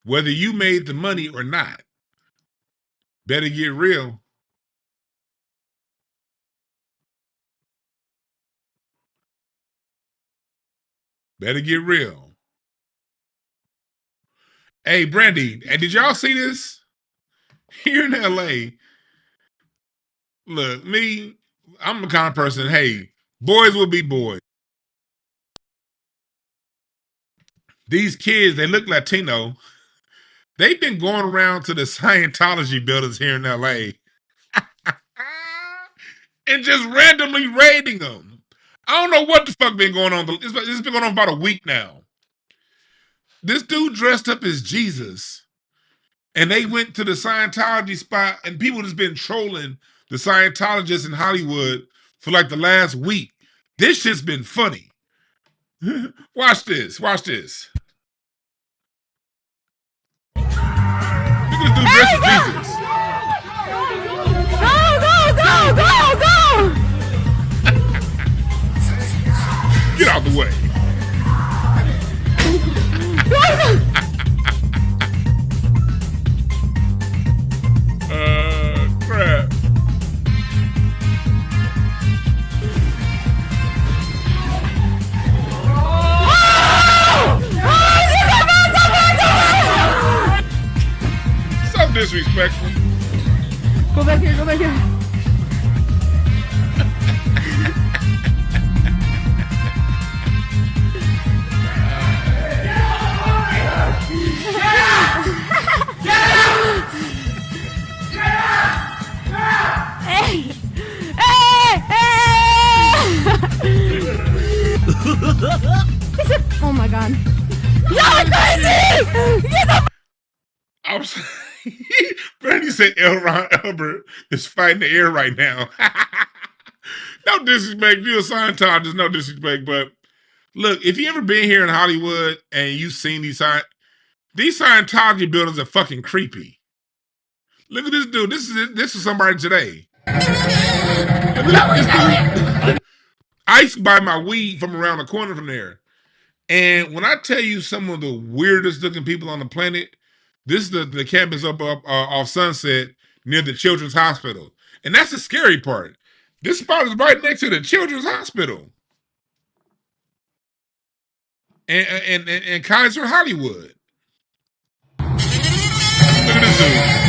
whether you made the money or not. Better get real. Better get real. Hey, Brandy, and did y'all see this? Here in LA, look, I'm the kind of person, hey, boys will be boys. These kids, they look Latino. They've been going around to the Scientology buildings here in LA and just randomly raiding them. I don't know what the fuck been going on. It's been going on about a week now. This dude dressed up as Jesus, and they went to the Scientology spot, and people just been trolling the Scientologists in Hollywood for like the last week. This shit's been funny. Watch this. Watch this. Look at this dude dressed as Jesus. Go! Get out the way. Crap. So disrespectful. Go back here. Hey! Oh my god. Y'all crazy! Get the I'm sorry. Brandy said Ron Albert is fighting the air right now. No disrespect, you're a Scientologist, no disrespect, but look, if you ever been here in Hollywood and you've seen these Scientology buildings are fucking creepy. Look at this dude. This is somebody today. Look at this dude. I used to buy my weed from around the corner from there. And when I tell you some of the weirdest looking people on the planet, this is the campus up off Sunset near the Children's Hospital. And that's the scary part. This spot is right next to the Children's Hospital. And Kaiser Hollywood. Look at this dude.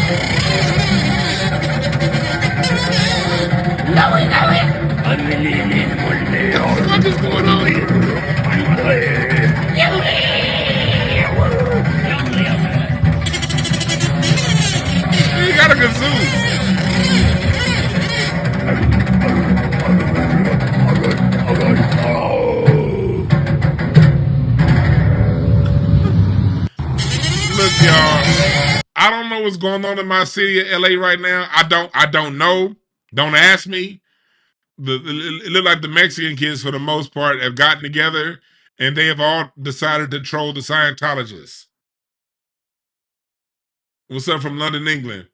What is going on here? He got a kazoo. Look, y'all. I don't know what's going on in my city of LA right now. I don't know. Don't ask me. It looked like the Mexican kids, for the most part, have gotten together and they have all decided to troll the Scientologists. What's up from London, England?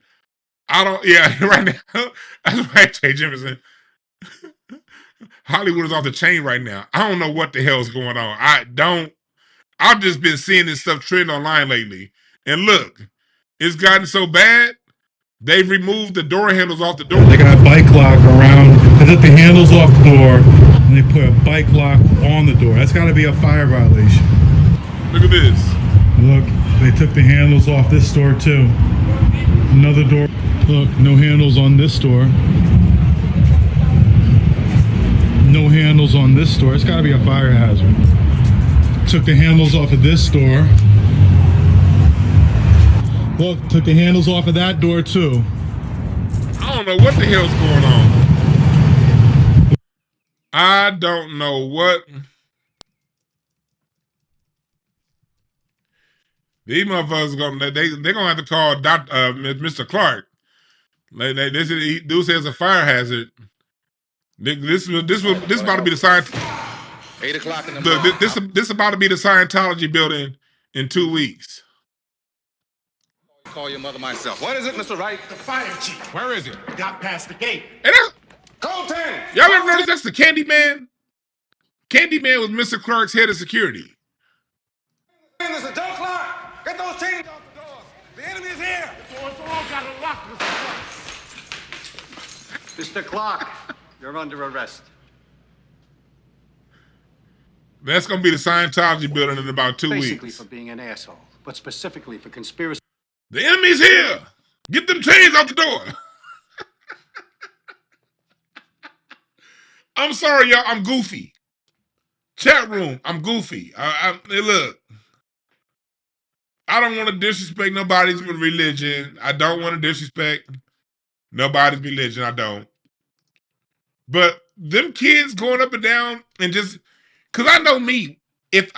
Right now. That's right, Jay Jefferson. Hollywood is off the chain right now. I don't know what the hell is going on. I've just been seeing this stuff trend online lately. And look, it's gotten so bad, they've removed the door handles off the door. They got a bike lock around. They took the handles off the door and they put a bike lock on the door. That's got to be a fire violation. Look at this. Look, they took the handles off this door too. Another door. Look, no handles on this door. No handles on this door. It's got to be a fire hazard. Took the handles off of this door. Look, took the handles off of that door too. I don't know what the hell's going on. I don't know what. These motherfuckers they're gonna have to call Mr. Clark. Dude says a fire hazard. This about to be the science. 8 o'clock in the morning. This about to be the Scientology building in 2 weeks. Call your mother myself. What is it, Mr. Wright? The fire chief. Where is it? Got past the gate. Colton! Y'all ever notice that's the Candyman? Candyman was Mr. Clark's head of security. There's a door clock. Get those chains off the doors. The enemy is here. It's all got a lock, Mr. Clark, you're under arrest. That's going to be the Scientology building in about 2 weeks. Basically for being an asshole, but specifically for conspiracy. The enemy's here. Get them chains out the door. I'm sorry, y'all. I'm goofy. Chat room, I'm goofy. Look, I don't want to disrespect nobody's religion. I don't want to disrespect nobody's religion. I don't. But them kids going up and down and just, because I know me, if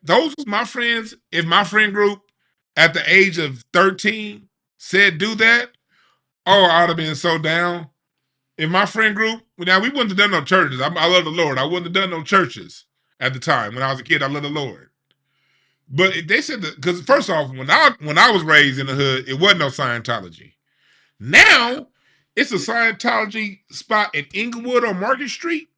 those was my friends, if my friend group at the age of 13 said do that, oh, I'd have been so down. If my friend group, now we wouldn't have done no churches. I love the Lord. I wouldn't have done no churches at the time. When I was a kid, I love the Lord. But they said that, because first off, when I was raised in the hood, it wasn't no Scientology. Now, it's a Scientology spot in Inglewood on Market Street,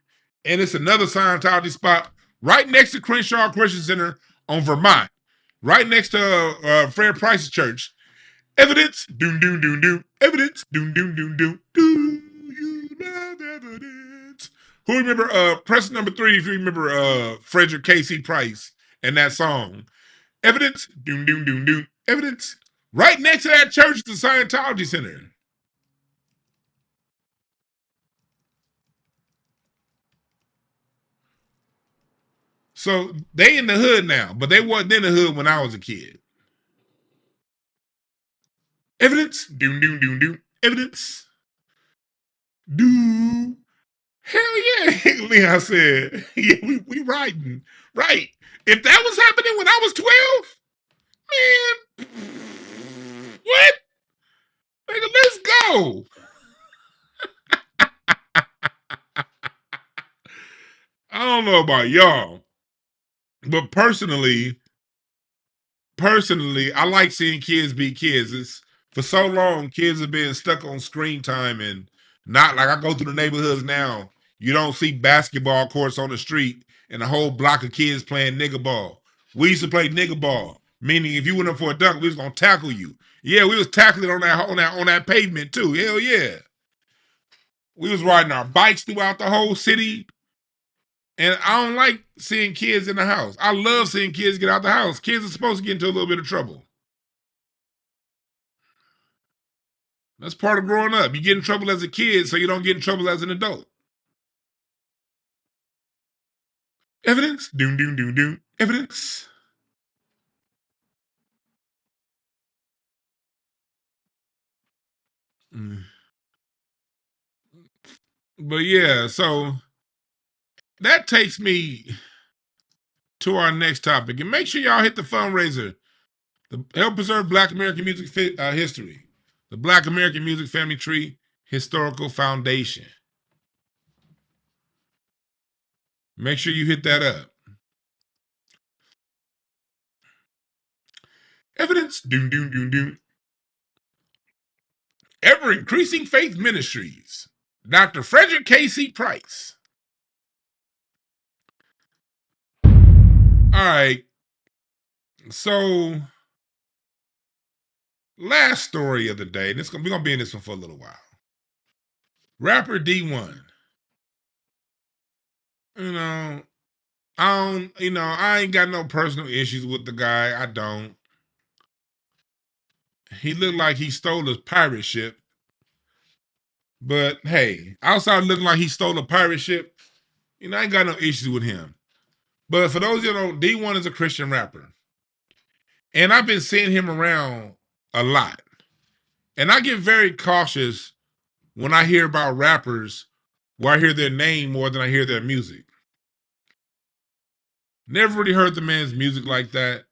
and it's another Scientology spot right next to Crenshaw Christian Center on Vermont, right next to Fred Price's church. Evidence, doom, doom, doom, doom. Evidence, doom, doom, doom, doom. Do you love evidence? Who remember, press number 3 if you remember Frederick K.C. Price and that song. Evidence, doom, doom, doom, doom. Evidence. Right next to that church is the Scientology Center. So they in the hood now, but they wasn't in the hood when I was a kid. Evidence, doom, doom, doom, doom. Evidence. Do Hell yeah, Leon said. Yeah, we riding. Right. If that was happening when I was 12, man, what? Nigga, let's go. I don't know about y'all, but personally, I like seeing kids be kids. It's for so long, kids have been stuck on screen time and not like I go through the neighborhoods now. You don't see basketball courts on the street and a whole block of kids playing nigga ball. We used to play nigga ball, meaning if you went up for a dunk, we was gonna tackle you. Yeah, we was tackling on that pavement too. Hell yeah. We was riding our bikes throughout the whole city. And I don't like seeing kids in the house. I love seeing kids get out the house. Kids are supposed to get into a little bit of trouble. That's part of growing up. You get in trouble as a kid so you don't get in trouble as an adult. Evidence. Doom, doom, doom, doom. Evidence. But yeah, so that takes me to our next topic. And make sure y'all hit the fundraiser. The Help Preserve Black American Music History. The Black American Music Family Tree Historical Foundation. Make sure you hit that up. Evidence. Doom, doom, doom, doom. Ever Increasing Faith Ministries. Dr. Frederick K.C. Price. All right. So, last story of the day, and we're going to be in this one for a little while. Rapper Dee-1. I ain't got no personal issues with the guy. I don't. He looked like he stole a pirate ship. But hey, outside looking like he stole a pirate ship, I ain't got no issues with him. But for those of you who know, Dee-1 is a Christian rapper. And I've been seeing him around a lot. And I get very cautious when I hear about rappers where I hear their name more than I hear their music. Never really heard the man's music like that.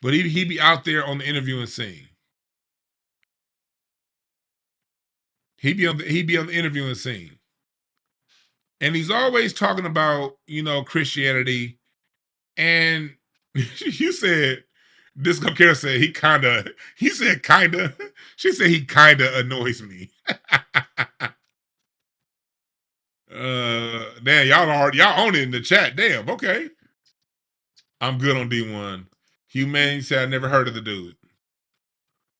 But he be out there on the interviewing scene. He be on the interviewing scene. And he's always talking about, Christianity. And you said, Disco Kara said he said kinda. She said he kinda annoys me. Damn, y'all own it in the chat. Damn, okay. I'm good on Dee-1. Humane said I never heard of the dude.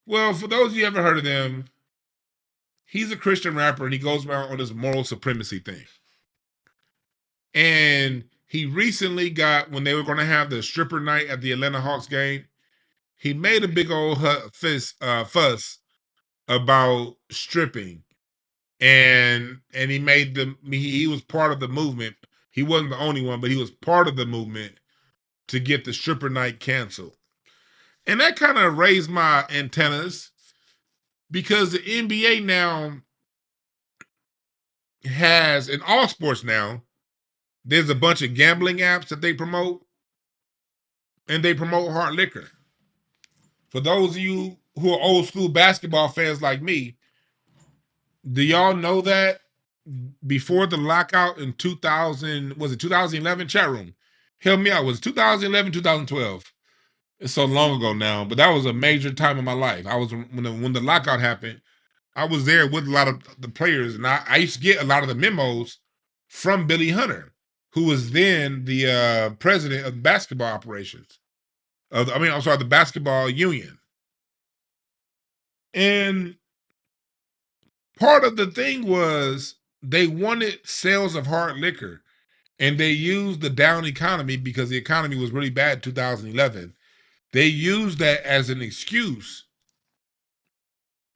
Well, for those of you who ever heard of them, he's a Christian rapper and he goes around on this moral supremacy thing. And he recently got, when they were going to have the stripper night at the Atlanta Hawks game, he made a big old fuss about stripping. And he was part of the movement. He wasn't the only one, but he was part of the movement to get the stripper night canceled. And that kind of raised my antennas because the NBA now has, in all sports now, there's a bunch of gambling apps that they promote, and they promote hard liquor. For those of you who are old school basketball fans like me, do y'all know that before the lockout in 2011 chat room? Help me out. Was it 2011, 2012? It's so long ago now, but that was a major time in my life. I was when the lockout happened, I was there with a lot of the players, and I used to get a lot of the memos from Billy Hunter, who was then the president of basketball operations. The basketball union. And part of the thing was they wanted sales of hard liquor, and they used the down economy because the economy was really bad in 2011. They used that as an excuse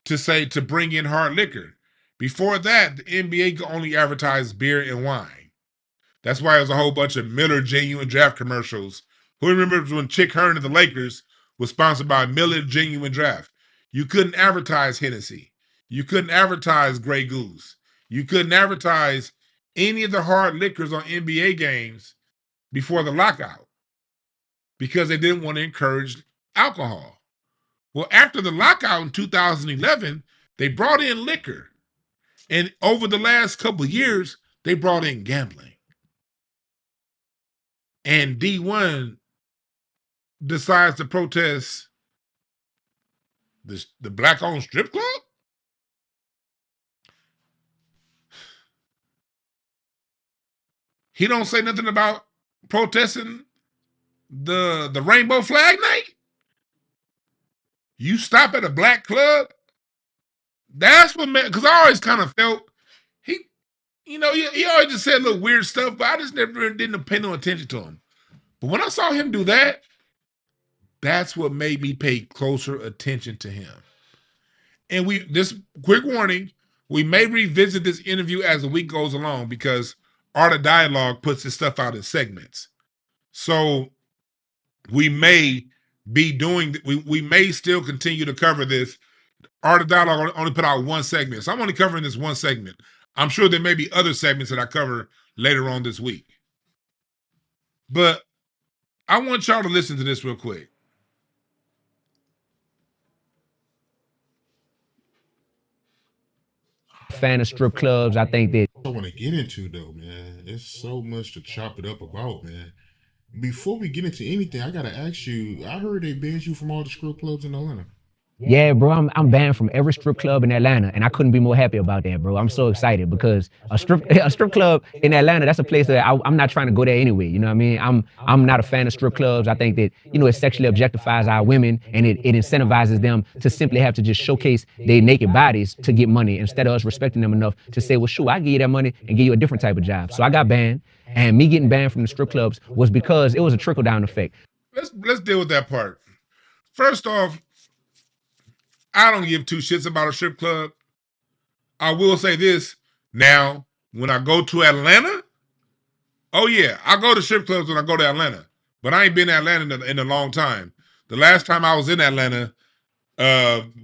to bring in hard liquor. Before that, the NBA could only advertise beer and wine. That's why there's a whole bunch of Miller Genuine Draft commercials. Who remembers when Chick Hearn of the Lakers was sponsored by Miller Genuine Draft? You couldn't advertise Hennessy. You couldn't advertise Grey Goose. You couldn't advertise any of the hard liquors on NBA games before the lockout because they didn't want to encourage alcohol. Well, after the lockout in 2011, they brought in liquor. And over the last couple of years, they brought in gambling. And Dee-1 decides to protest the black-owned strip club? He don't say nothing about protesting the rainbow flag night? You stop at a black club? That's what meant, because I always kind of felt he always just said little weird stuff, but I just never didn't pay no attention to him. But when I saw him do that, that's what made me pay closer attention to him. And this quick warning, we may revisit this interview as the week goes along because Art of Dialogue puts this stuff out in segments. So we may be doing, we may still continue to cover this. Art of Dialogue only put out one segment. So I'm only covering this one segment. I'm sure there may be other segments that I cover later on this week. But I want y'all to listen to this real quick. Fan of strip clubs, I think that I want to get into though, man. It's so much to chop it up about, man. Before we get into anything, I gotta ask you. I heard they banned you from all the strip clubs in Atlanta. yeah, bro, I'm banned from every strip club in Atlanta, and I couldn't be more happy about that, bro. I'm so excited because a strip club in Atlanta, that's a place that I'm not trying to go there anyway. You know what I mean? I'm not a fan of strip clubs. I think that it sexually objectifies our women, and it incentivizes them to simply have to just showcase their naked bodies to get money instead of us respecting them enough to say, well, shoot, I give you that money and give you a different type of job. So I got banned, and me getting banned from the strip clubs was because it was a trickle down effect. Let's deal with that part. First off, I don't give two shits about a strip club. I will say this. Now, when I go to Atlanta, oh yeah, I go to strip clubs when I go to Atlanta. But I ain't been to Atlanta in a long time. The last time I was in Atlanta,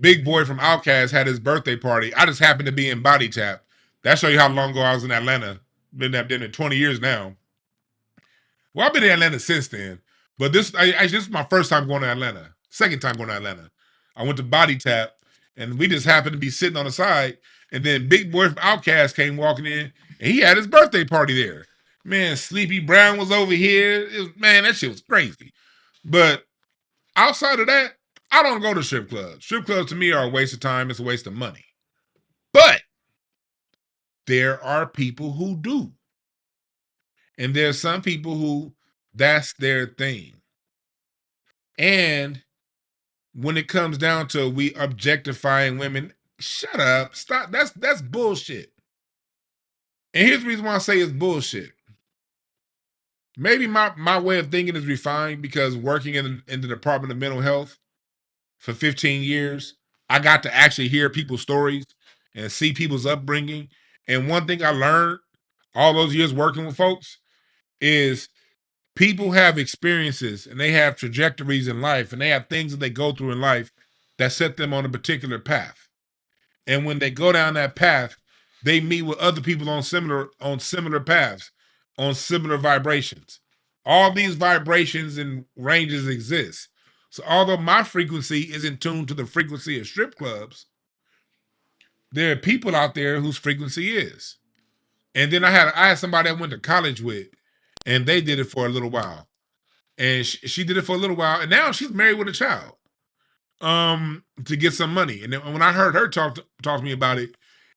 Big Boy from Outkast had his birthday party. I just happened to be in Body Tap. That show you how long ago I was in Atlanta. Been there 20 years now. Well, I've been in Atlanta since then. But this is my first time going to Atlanta. Second time going to Atlanta. I went to Body Tap, and we just happened to be sitting on the side, and then Big Boy from Outkast came walking in, and he had his birthday party there. Man, Sleepy Brown was over here. Man, that shit was crazy. But outside of that, I don't go to strip clubs. Strip clubs to me are a waste of time. It's a waste of money. But there are people who do. And there's some people who that's their thing. And when it comes down to we objectifying women, shut up. Stop. That's bullshit. And here's the reason why I say it's bullshit. Maybe my way of thinking is refined because working in the Department of Mental Health for 15 years, I got to actually hear people's stories and see people's upbringing. And one thing I learned all those years working with folks is people have experiences and they have trajectories in life and they have things that they go through in life that set them on a particular path. And when they go down that path, they meet with other people on similar paths, on similar vibrations. All these vibrations and ranges exist. So although my frequency is in tune to the frequency of strip clubs, there are people out there whose frequency is. And then I had somebody I went to college with, and they did it for a little while. And she did it for a little while, and now she's married with a child to get some money. And then when I heard her talk to me about it,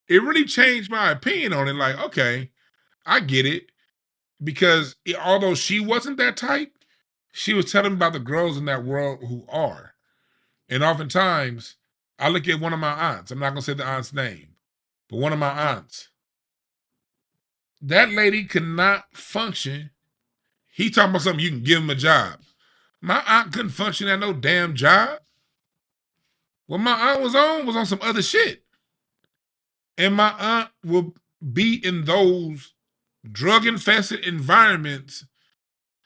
it really changed my opinion on it. Like, okay, I get it. Because although she wasn't that type, she was telling me about the girls in that world who are. And oftentimes, I look at one of my aunts. I'm not going to say the aunt's name, but one of my aunts. That lady could not function. He talking about something, you can give him a job. My aunt couldn't function at no damn job. What my aunt was on some other shit. And my aunt will be in those drug-infested environments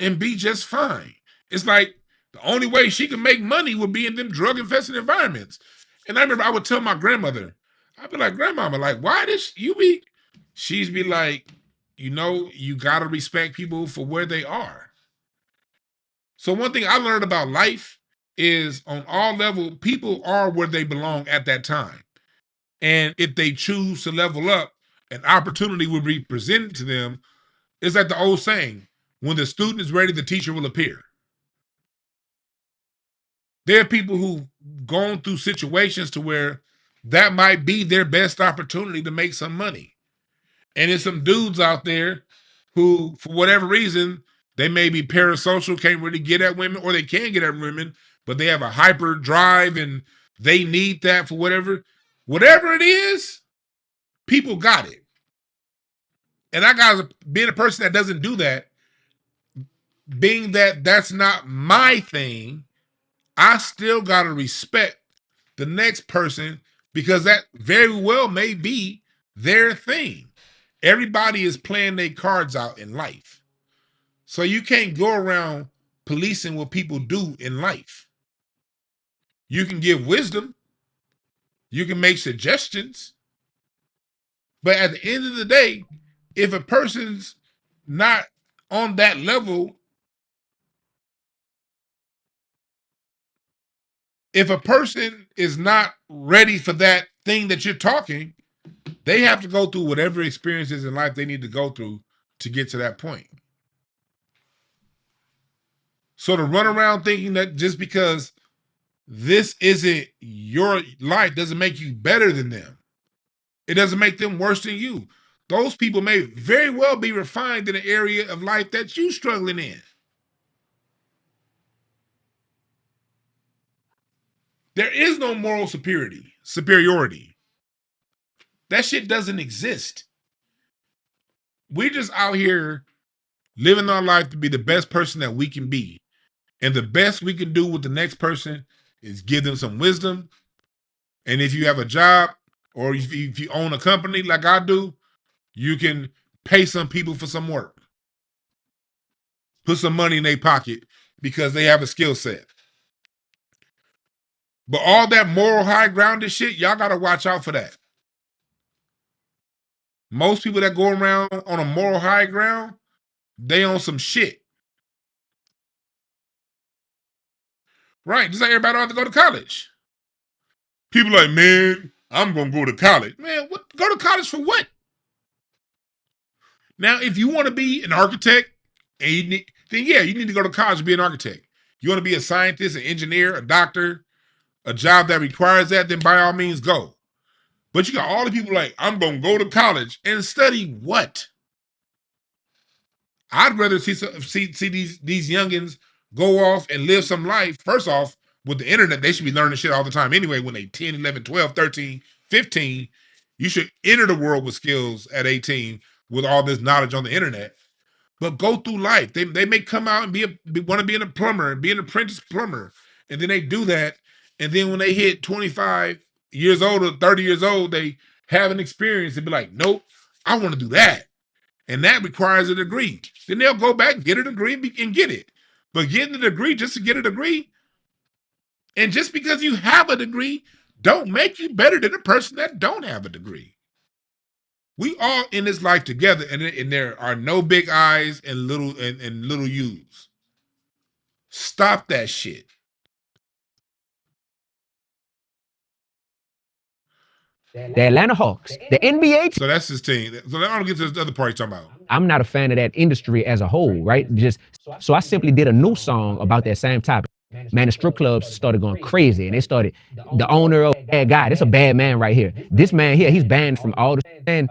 and be just fine. It's like the only way she can make money would be in them drug-infested environments. And I remember I would tell my grandmother, I'd be like, Grandmama, like, why did you be she's be like, you know, you gotta respect people for where they are. So one thing I learned about life is on all levels, people are where they belong at that time. And if they choose to level up, an opportunity will be presented to them. It's like the old saying, when the student is ready, the teacher will appear. There are people who've gone through situations to where that might be their best opportunity to make some money. And there's some dudes out there who, for whatever reason, they may be parasocial, can't really get at women, or they can get at women, but they have a hyper drive and they need that for whatever it is, people got it. And I got being a person that doesn't do that, being that that's not my thing, I still got to respect the next person because that very well may be their thing. Everybody is playing their cards out in life. So you can't go around policing what people do in life. You can give wisdom. You can make suggestions. But at the end of the day, if a person's not on that level, if a person is not ready for that thing that you're talking, they have to go through whatever experiences in life they need to go through to get to that point. So to run around thinking that just because this isn't your life doesn't make you better than them. It doesn't make them worse than you. Those people may very well be refined in an area of life that you're struggling in. There is no moral superiority. That shit doesn't exist. We're just out here living our life to be the best person that we can be. And the best we can do with the next person is give them some wisdom. And if you have a job or if you own a company like I do, you can pay some people for some work. Put some money in their pocket because they have a skill set. But all that moral high grounded shit, y'all got to watch out for that. Most people that go around on a moral high ground, they on some shit. Right, just like everybody don't have to go to college. People like, man, I'm going to go to college. Man, go to college for what? Now, if you want to be an architect, and you need to go to college to be an architect. You want to be a scientist, an engineer, a doctor, a job that requires that, then by all means go. But you got all the people like, I'm going to go to college and study what? I'd rather see these youngins go off and live some life. First off, with the internet, they should be learning shit all the time anyway when they 10, 11, 12, 13, 15. You should enter the world with skills at 18 with all this knowledge on the internet. But go through life. They may come out and want to be a plumber and be an apprentice plumber. And then they do that. And then when they hit 25 years old or 30 years old, they have an experience and be like, nope, I want to do that. And that requires a degree. Then they'll go back, get a degree, and get it. But getting a degree just to get a degree, and just because you have a degree, don't make you better than a person that don't have a degree. We all in this life together, and there are no big I's and little U's. Stop that shit. The Atlanta Hawks, the NBA. So that's his team. So I don't get to the other part you're talking about. I'm not a fan of that industry as a whole, right? So I simply did a new song about that same topic. Man, the strip clubs started going crazy, and they started, the owner of that guy, this a bad man right here. This man here, he's banned from all the, and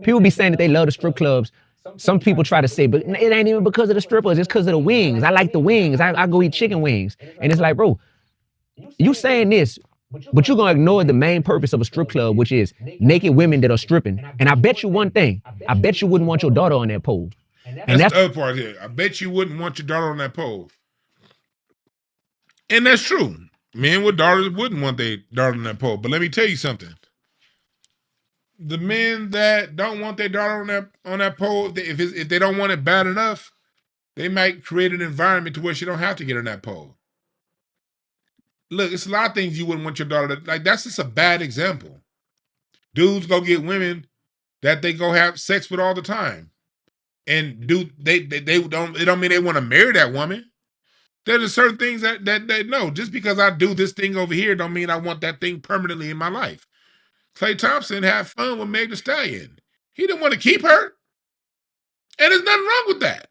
people be saying that they love the strip clubs. Some people try to say, but it ain't even because of the strippers, it's because of the wings. I like the wings. I go eat chicken wings. And it's like, bro, you saying this, but you're going to ignore the main purpose of a strip club, which is naked women that are stripping. And I bet you one thing, I bet you wouldn't want your daughter on that pole. And that's the other part here. I bet you wouldn't want your daughter on that pole. And that's true. Men with daughters wouldn't want their daughter on that pole. But let me tell you something. The men that don't want their daughter on that pole, if they don't want it bad enough, they might create an environment to where she don't have to get on that pole. Look, it's a lot of things you wouldn't want your daughter to, like, that's just a bad example. Dudes go get women that they go have sex with all the time. And it don't mean they want to marry that woman. There's just certain things that no, just because I do this thing over here don't mean I want that thing permanently in my life. Klay Thompson had fun with Meg Thee Stallion. He didn't want to keep her. And there's nothing wrong with that.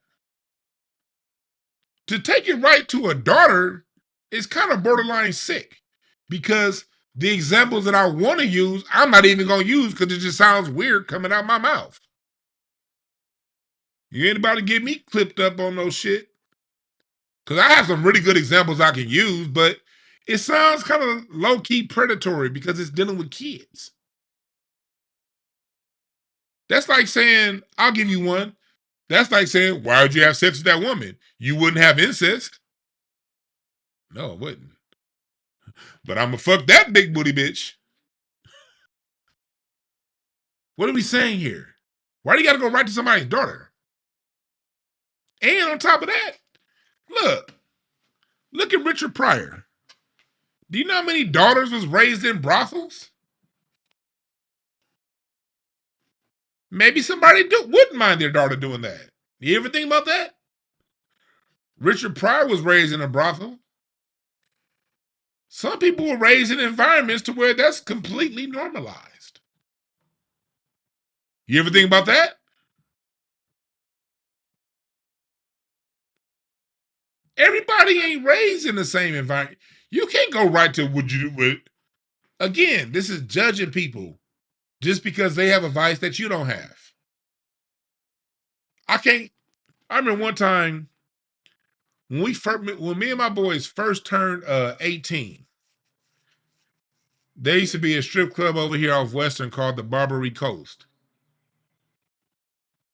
To take it right to a daughter is kind of borderline sick, because the examples that I want to use, I'm not even going to use because it just sounds weird coming out my mouth. You ain't about to get me clipped up on no shit. Because I have some really good examples I can use, but it sounds kind of low-key predatory because it's dealing with kids. That's like saying, I'll give you one. That's like saying, why would you have sex with that woman? You wouldn't have incest. No, it wouldn't. But I'm going to fuck that big booty bitch. What are we saying here? Why do you got to go right to somebody's daughter? And on top of that, look at Richard Pryor. Do you know how many daughters was raised in brothels? Maybe somebody wouldn't mind their daughter doing that. You ever think about that? Richard Pryor was raised in a brothel. Some people were raised in environments to where that's completely normalized. You ever think about that? Everybody ain't raised in the same environment. You can't go right to would you do it. Again, this is judging people just because they have a vice that you don't have. I remember one time when me and my boys first turned 18, there used to be a strip club over here off Western called the Barbary Coast.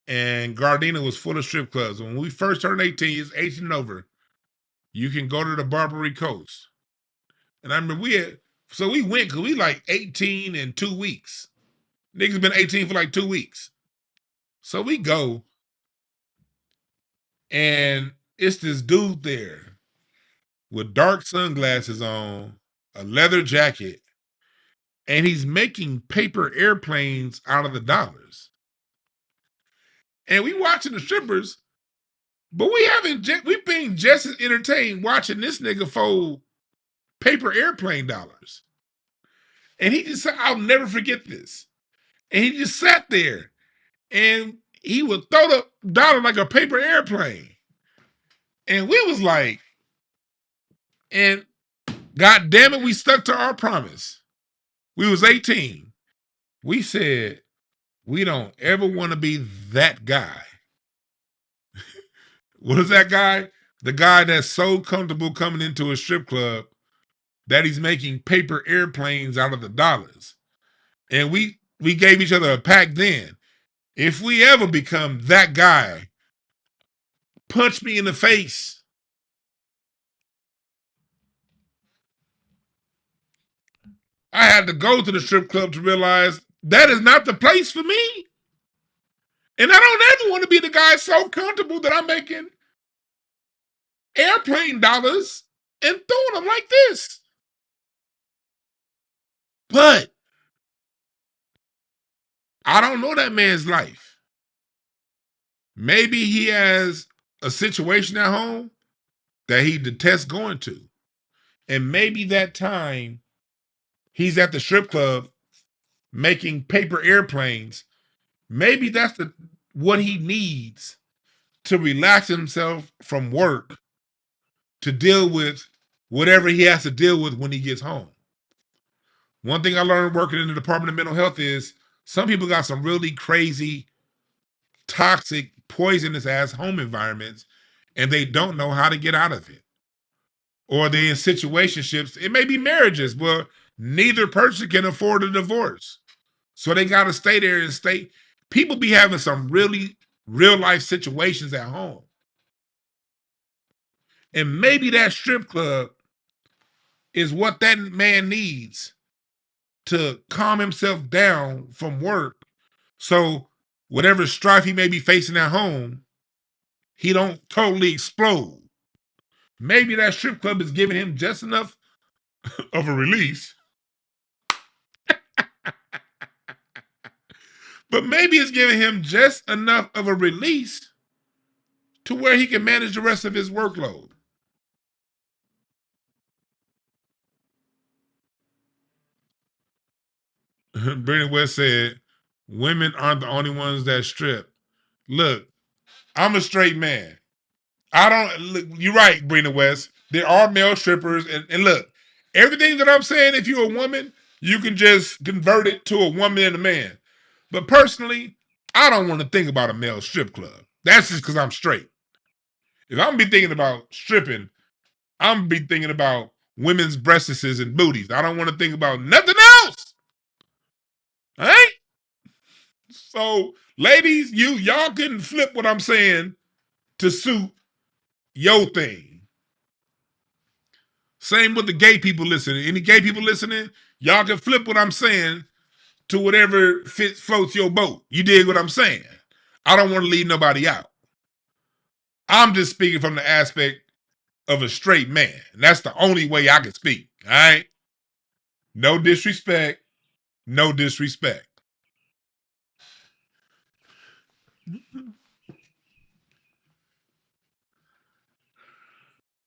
And Gardena was full of strip clubs. When we first turned 18, it's 18 and over, you can go to the Barbary Coast. And I remember we went because we like 18 in 2 weeks. Niggas been 18 for like 2 weeks. So we go, and it's this dude there with dark sunglasses on, a leather jacket, and he's making paper airplanes out of the dollars. And we watching the strippers, but we've been just as entertained watching this nigga fold paper airplane dollars. And he just said, I'll never forget this. And he just sat there and he would throw the dollar like a paper airplane. And we was like, and God damn it, we stuck to our promise. We was 18. We said, we don't ever want to be that guy. What is that guy? The guy that's so comfortable coming into a strip club that he's making paper airplanes out of the dollars. And we gave each other a pact then. If we ever become that guy, punch me in the face. I had to go to the strip club to realize that is not the place for me. And I don't ever want to be the guy so comfortable that I'm making airplane dollars and throwing them like this. But I don't know that man's life. Maybe he has a situation at home that he detests going to. And maybe that time he's at the strip club making paper airplanes. Maybe that's what he needs to relax himself from work, to deal with whatever he has to deal with when he gets home. One thing I learned working in the Department of Mental Health is some people got some really crazy, toxic, poisonous ass home environments, and they don't know how to get out of it. Or they're in situationships. It may be marriages where neither person can afford a divorce. So they got to stay there and stay. People be having some really real life situations at home. And maybe that strip club is what that man needs to calm himself down from work. So whatever strife he may be facing at home, he don't totally explode. Maybe that strip club is giving him just enough of a release But maybe it's giving him just enough of a release to where he can manage the rest of his workload. Brandon West said, women aren't the only ones that strip. Look, I'm a straight man. I don't look, you're right, Brandon West. There are male strippers, and look, everything that I'm saying, if you're a woman, you can just convert it to a woman and a man. But personally, I don't want to think about a male strip club. That's just because I'm straight. If I'm gonna be thinking about stripping, I'm gonna be thinking about women's breasts and booties. I don't want to think about nothing else. All right? So, ladies, y'all can flip what I'm saying to suit your thing. Same with the gay people listening. Any gay people listening, y'all can flip what I'm saying to whatever floats your boat. You dig what I'm saying? I don't want to leave nobody out. I'm just speaking from the aspect of a straight man. And that's the only way I can speak. All right? No disrespect. No disrespect.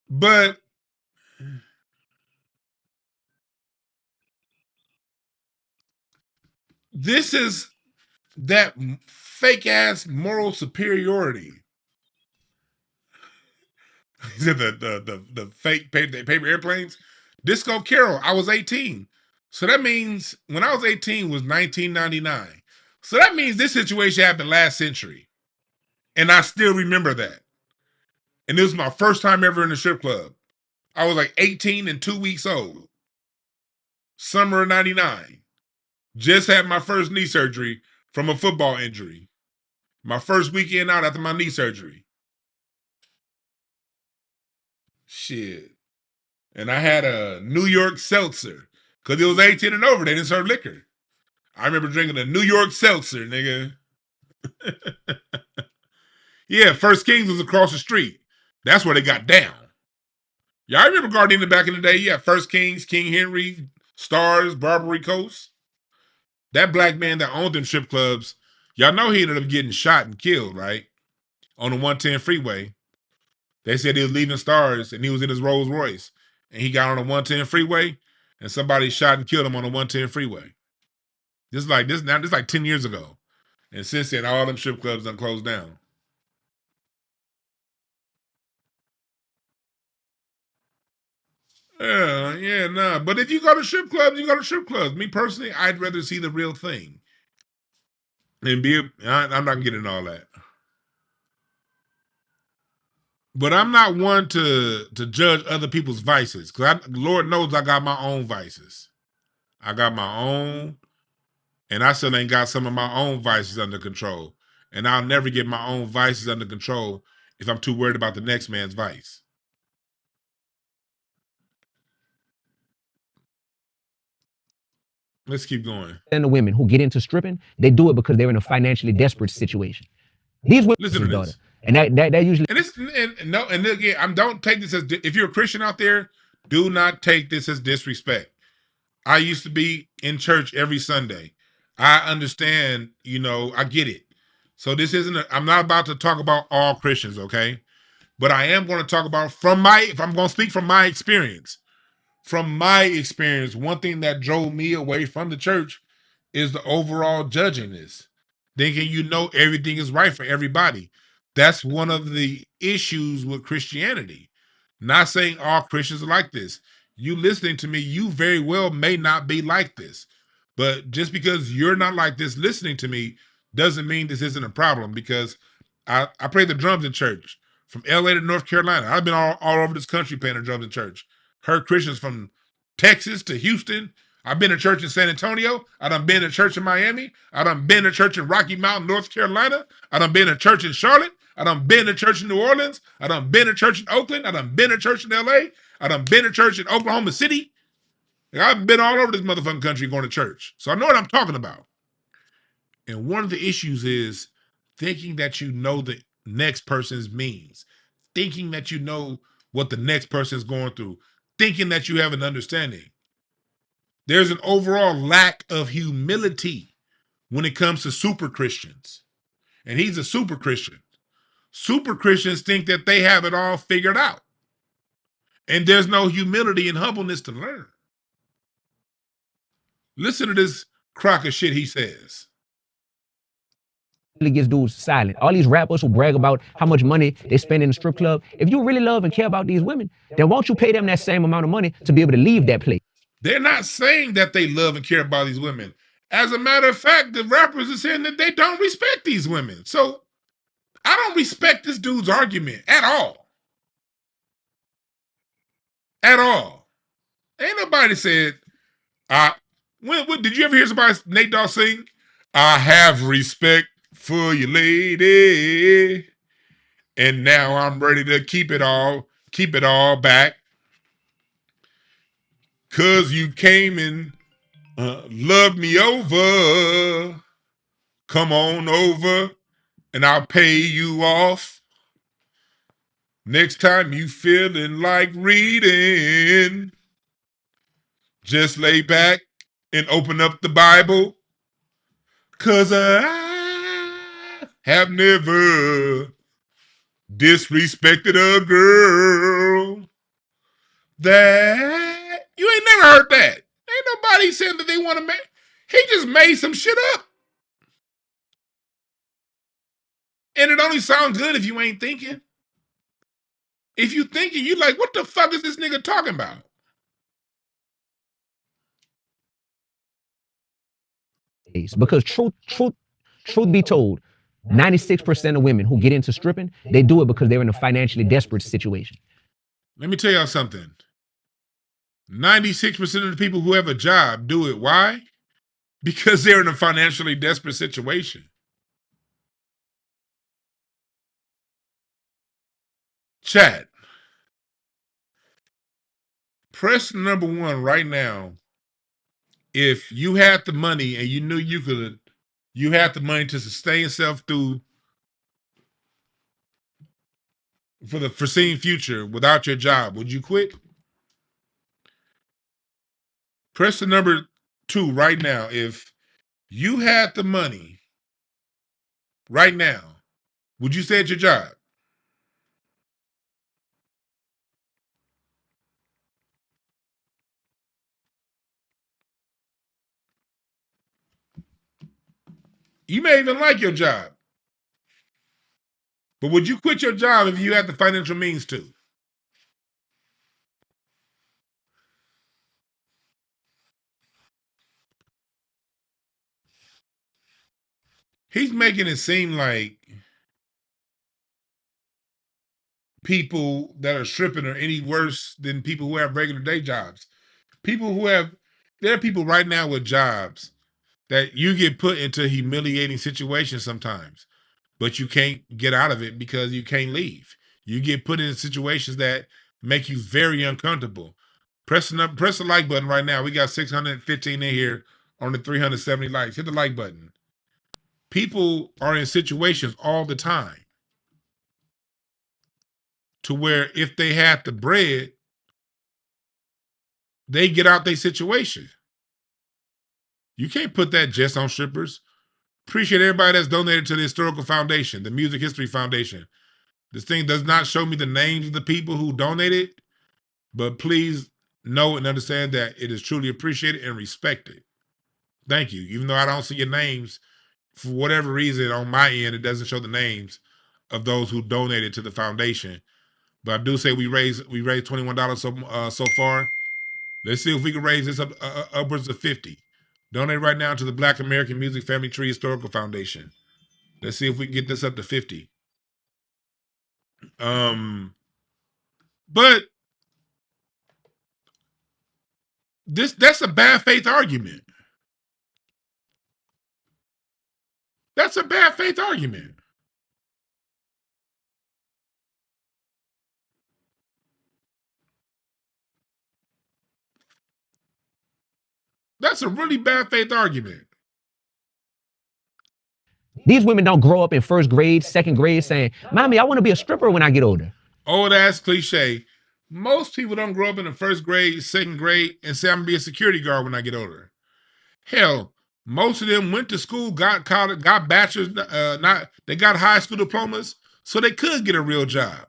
But this is that fake ass moral superiority. the fake paper airplanes. Disco Carol, I was 18. So that means when I was 18 was 1999. So that means this situation happened last century. And I still remember that. And it was my first time ever in a strip club. I was like 18 and 2 weeks old. Summer of 99. Just had my first knee surgery from a football injury. My first weekend out after my knee surgery. Shit. And I had a New York seltzer. Because it was 18 and over. They didn't serve liquor. I remember drinking a New York seltzer, nigga. Yeah, First Kings was across the street. That's where they got down. Y'all remember Gardena back in the day? Yeah, First Kings, King Henry, Stars, Barbary Coast. That black man that owned them strip clubs, y'all know he ended up getting shot and killed, right? On the 110 freeway. They said he was leaving Stars and he was in his Rolls Royce. And he got on the 110 freeway and somebody shot and killed him on the 110 freeway. This is like 10 years ago. And since then, all them strip clubs done closed down. Yeah, nah. But if you go to strip clubs, you go to strip clubs. Me personally, I'd rather see the real thing. And I'm not getting all that. But I'm not one to judge other people's vices. Because Lord knows I got my own vices. I got my own, and I still ain't got some of my own vices under control. And I'll never get my own vices under control if I'm too worried about the next man's vice. Let's keep going. And the women who get into stripping, they do it because they're in a financially desperate situation. These women, listen to this. And that usually. And again, don't take this as, if you're a Christian out there, do not take this as disrespect. I used to be in church every Sunday. I understand, I get it. So this I'm not about to talk about all Christians, okay? But I am going to talk about if I'm going to speak from my experience. From my experience, one thing that drove me away from the church is the overall judging this. Thinking everything is right for everybody. That's one of the issues with Christianity. Not saying all Christians are like this. You listening to me, you very well may not be like this. But just because you're not like this listening to me doesn't mean this isn't a problem, because I play the drums in church. From LA to North Carolina. I've been all over this country playing the drums in church. Heard Christians from Texas to Houston. I've been to church in San Antonio. I done been to church in Miami. I done been to church in Rocky Mountain, North Carolina. I done been to church in Charlotte. I done been to church in New Orleans. I done been to church in Oakland. I done been to church in LA. I done been to church in Oklahoma City. I've been all over this motherfucking country going to church. So I know what I'm talking about. And one of the issues is thinking that you know the next person's means. Thinking that you know what the next person is going through. Thinking that you have an understanding. There's an overall lack of humility when it comes to super Christians. And he's a super Christian. Super Christians think that they have it all figured out. And there's no humility and humbleness to learn. Listen to this crock of shit he says. Gets dudes silent. All these rappers who brag about how much money they spend in the strip club, if you really love and care about these women, then won't you pay them that same amount of money to be able to leave that place? They're not saying that they love and care about these women. As a matter of fact, the rappers are saying that they don't respect these women. So I don't respect this dude's argument at all. At all. Ain't nobody said, did you ever hear somebody, Nate Dogg, sing, I have respect for you, lady, and now I'm ready to keep it all back, cause you came and loved me over. Come on over and I'll pay you off. Next time you feeling like reading, just lay back and open up the Bible, cause I have never disrespected a girl. That you ain't never heard that. Ain't nobody saying that they want to make. He just made some shit up. And it only sounds good if you ain't thinking. If you thinking, you like, what the fuck is this nigga talking about? Because truth be told, 96% of women who get into stripping, they do it because they're in a financially desperate situation. Let me tell y'all something. 96% of the people who have a job do it. Why? Because they're in a financially desperate situation. Chat. Press number 1 right now. If you had the money and you knew you had the money to sustain yourself for the foreseen future without your job, would you quit? Press the number 2 right now. If you had the money right now, would you stay at your job? You may even like your job. But would you quit your job if you had the financial means to? He's making it seem like people that are stripping are any worse than people who have regular day jobs. There are people right now with jobs that you get put into humiliating situations sometimes, but you can't get out of it because you can't leave. You get put in situations that make you very uncomfortable. Press the like button right now. We got 615 in here on the 370 likes. Hit the like button. People are in situations all the time to where if they had the bread, they get out their situation. You can't put that just on strippers. Appreciate everybody that's donated to the Historical Foundation, the Music History Foundation. This thing does not show me the names of the people who donated, but please know and understand that it is truly appreciated and respected. Thank you. Even though I don't see your names, for whatever reason on my end, it doesn't show the names of those who donated to the foundation. But I do say we raised $21 so far. Let's see if we can raise this up upwards of 50. Donate right now to the Black American Music Family Tree Historical Foundation. Let's see if we can get this up to 50. But that's a bad faith argument. That's a bad faith argument. That's a really bad faith argument. These women don't grow up in first grade, second grade saying, Mommy, I want to be a stripper when I get older. Oh, that's cliche. Most people don't grow up in the first grade, second grade, and say I'm going to be a security guard when I get older. Hell, Most of them went to school, got college, got bachelor's, they got high school diplomas, so they could get a real job.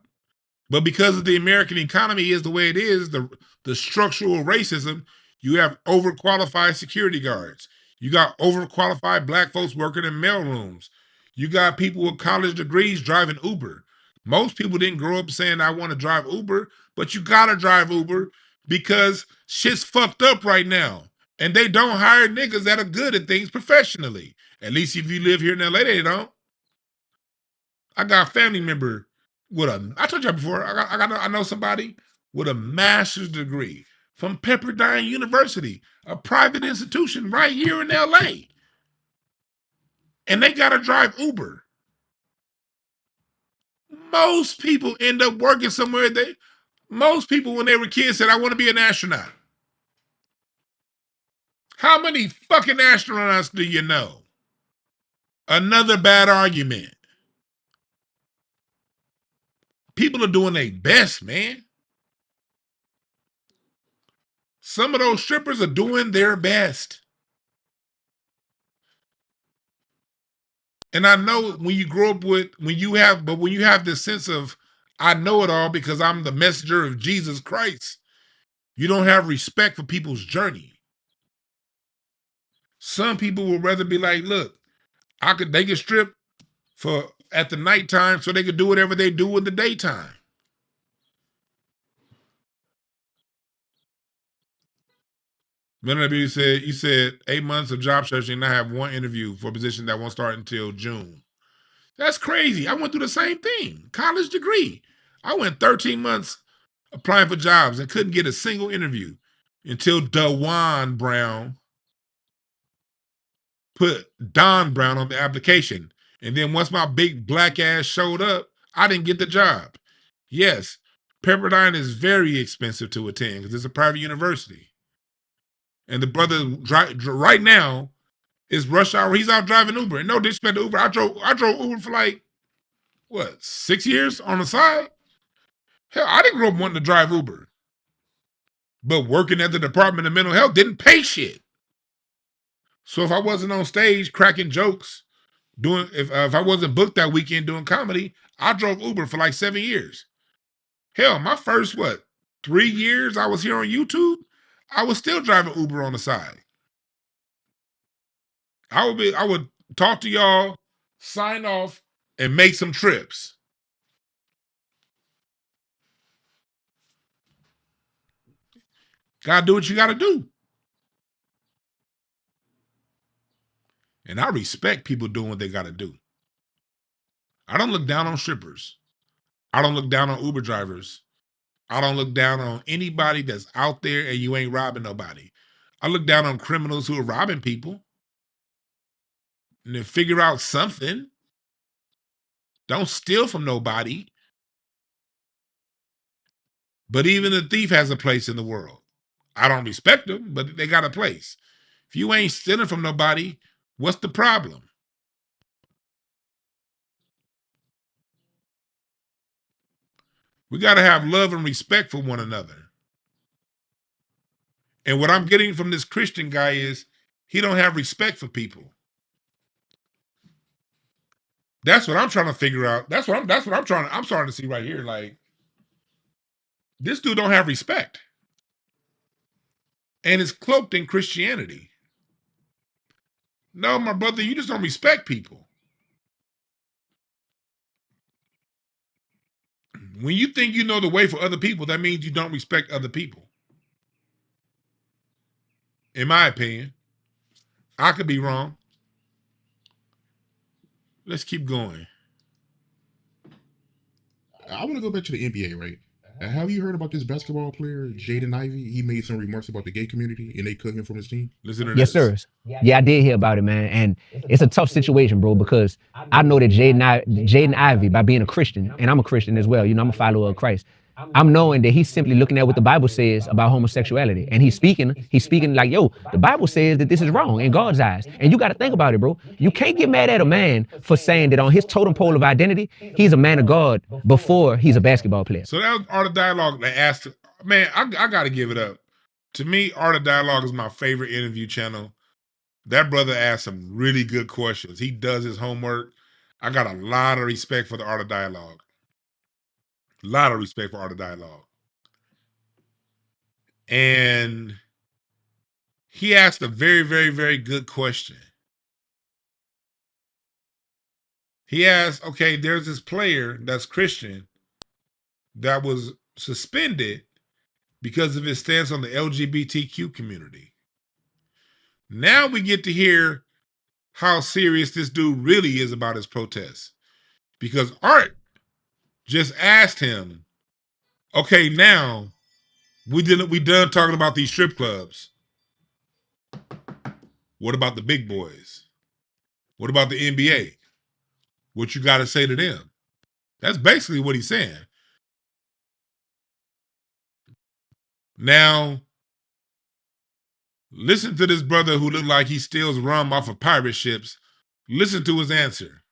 But because of the American economy is the way it is, the structural racism, you have overqualified security guards. You got overqualified black folks working in mailrooms. You got people with college degrees driving Uber. Most people didn't grow up saying, I want to drive Uber, but you got to drive Uber because shit's fucked up right now. And they don't hire niggas that are good at things professionally. At least if you live here in LA, they don't. I got a family member with I told you before, I know somebody with a master's degree from Pepperdine University, a private institution right here in LA. And they got to drive Uber. Most people end up working somewhere. Most people, when they were kids, said, I want to be an astronaut. How many fucking astronauts do you know? Another bad argument. People are doing their best, man. Some of those strippers are doing their best. And I know when you grow up when you have this sense of, I know it all because I'm the messenger of Jesus Christ, you don't have respect for people's journey. Some people would rather be like, look, they can strip at the nighttime so they could do whatever they do in the daytime. You said 8 months of job searching and I have one interview for a position that won't start until June. That's crazy. I went through the same thing. College degree. I went 13 months applying for jobs and couldn't get a single interview until Dee-1 Brown put Don Brown on the application. And then once my big black ass showed up, I didn't get the job. Yes, Pepperdine is very expensive to attend because it's a private university. And the brother right now is rush hour. He's out driving Uber. And no disrespect to Uber. I drove Uber for like, 6 years on the side? Hell, I didn't grow up wanting to drive Uber. But working at the Department of Mental Health didn't pay shit. So if I wasn't on stage cracking jokes, if I wasn't booked that weekend doing comedy, I drove Uber for like 7 years. Hell, my first 3 years I was here on YouTube, I was still driving Uber on the side. I would talk to y'all, sign off, and make some trips. Gotta do what you gotta do. And I respect people doing what they gotta do. I don't look down on strippers. I don't look down on Uber drivers. I don't look down on anybody that's out there and you ain't robbing nobody. I look down on criminals who are robbing people. And then figure out something. Don't steal from nobody. But even the thief has a place in the world. I don't respect them, but they got a place. If you ain't stealing from nobody, what's the problem? We got to have love and respect for one another. And what I'm getting from this Christian guy is he don't have respect for people. That's what I'm trying to figure out. I'm starting to see right here. Like, this dude don't have respect. And it's cloaked in Christianity. No, my brother, you just don't respect people. When you think you know the way for other people, that means you don't respect other people. In my opinion. I could be wrong. Let's keep going. I want to go back to the NBA, right? Have you heard about this basketball player, Jaden Ivey? He made some remarks about the gay community and they cut him from his team. Listen to Yes, sir. Yeah, I did hear about it, man. And it's a tough situation, bro, because I know that Jaden Ivey, by being a Christian, and I'm a Christian as well, I'm a follower of Christ, I'm knowing that he's simply looking at what the Bible says about homosexuality. And he's speaking like, yo, the Bible says that this is wrong in God's eyes. And you got to think about it, bro. You can't get mad at a man for saying that on his totem pole of identity, he's a man of God before he's a basketball player. So that was Art of Dialogue. They asked, man, I got to give it up. To me, Art of Dialogue is my favorite interview channel. That brother asked some really good questions. He does his homework. I got a lot of respect for the art of dialogue. A lot of respect for art of dialogue. And he asked a very, very, very good question. He asked, okay, there's this player that's Christian that was suspended because of his stance on the LGBTQ community. Now we get to hear how serious this dude really is about his protests. Because Art just asked him, okay, now we done talking about these strip clubs. What about the big boys? What about the NBA? What you got to say to them? That's basically what he's saying. Now, listen to this brother who looked like he steals rum off of pirate ships. Listen to his answer.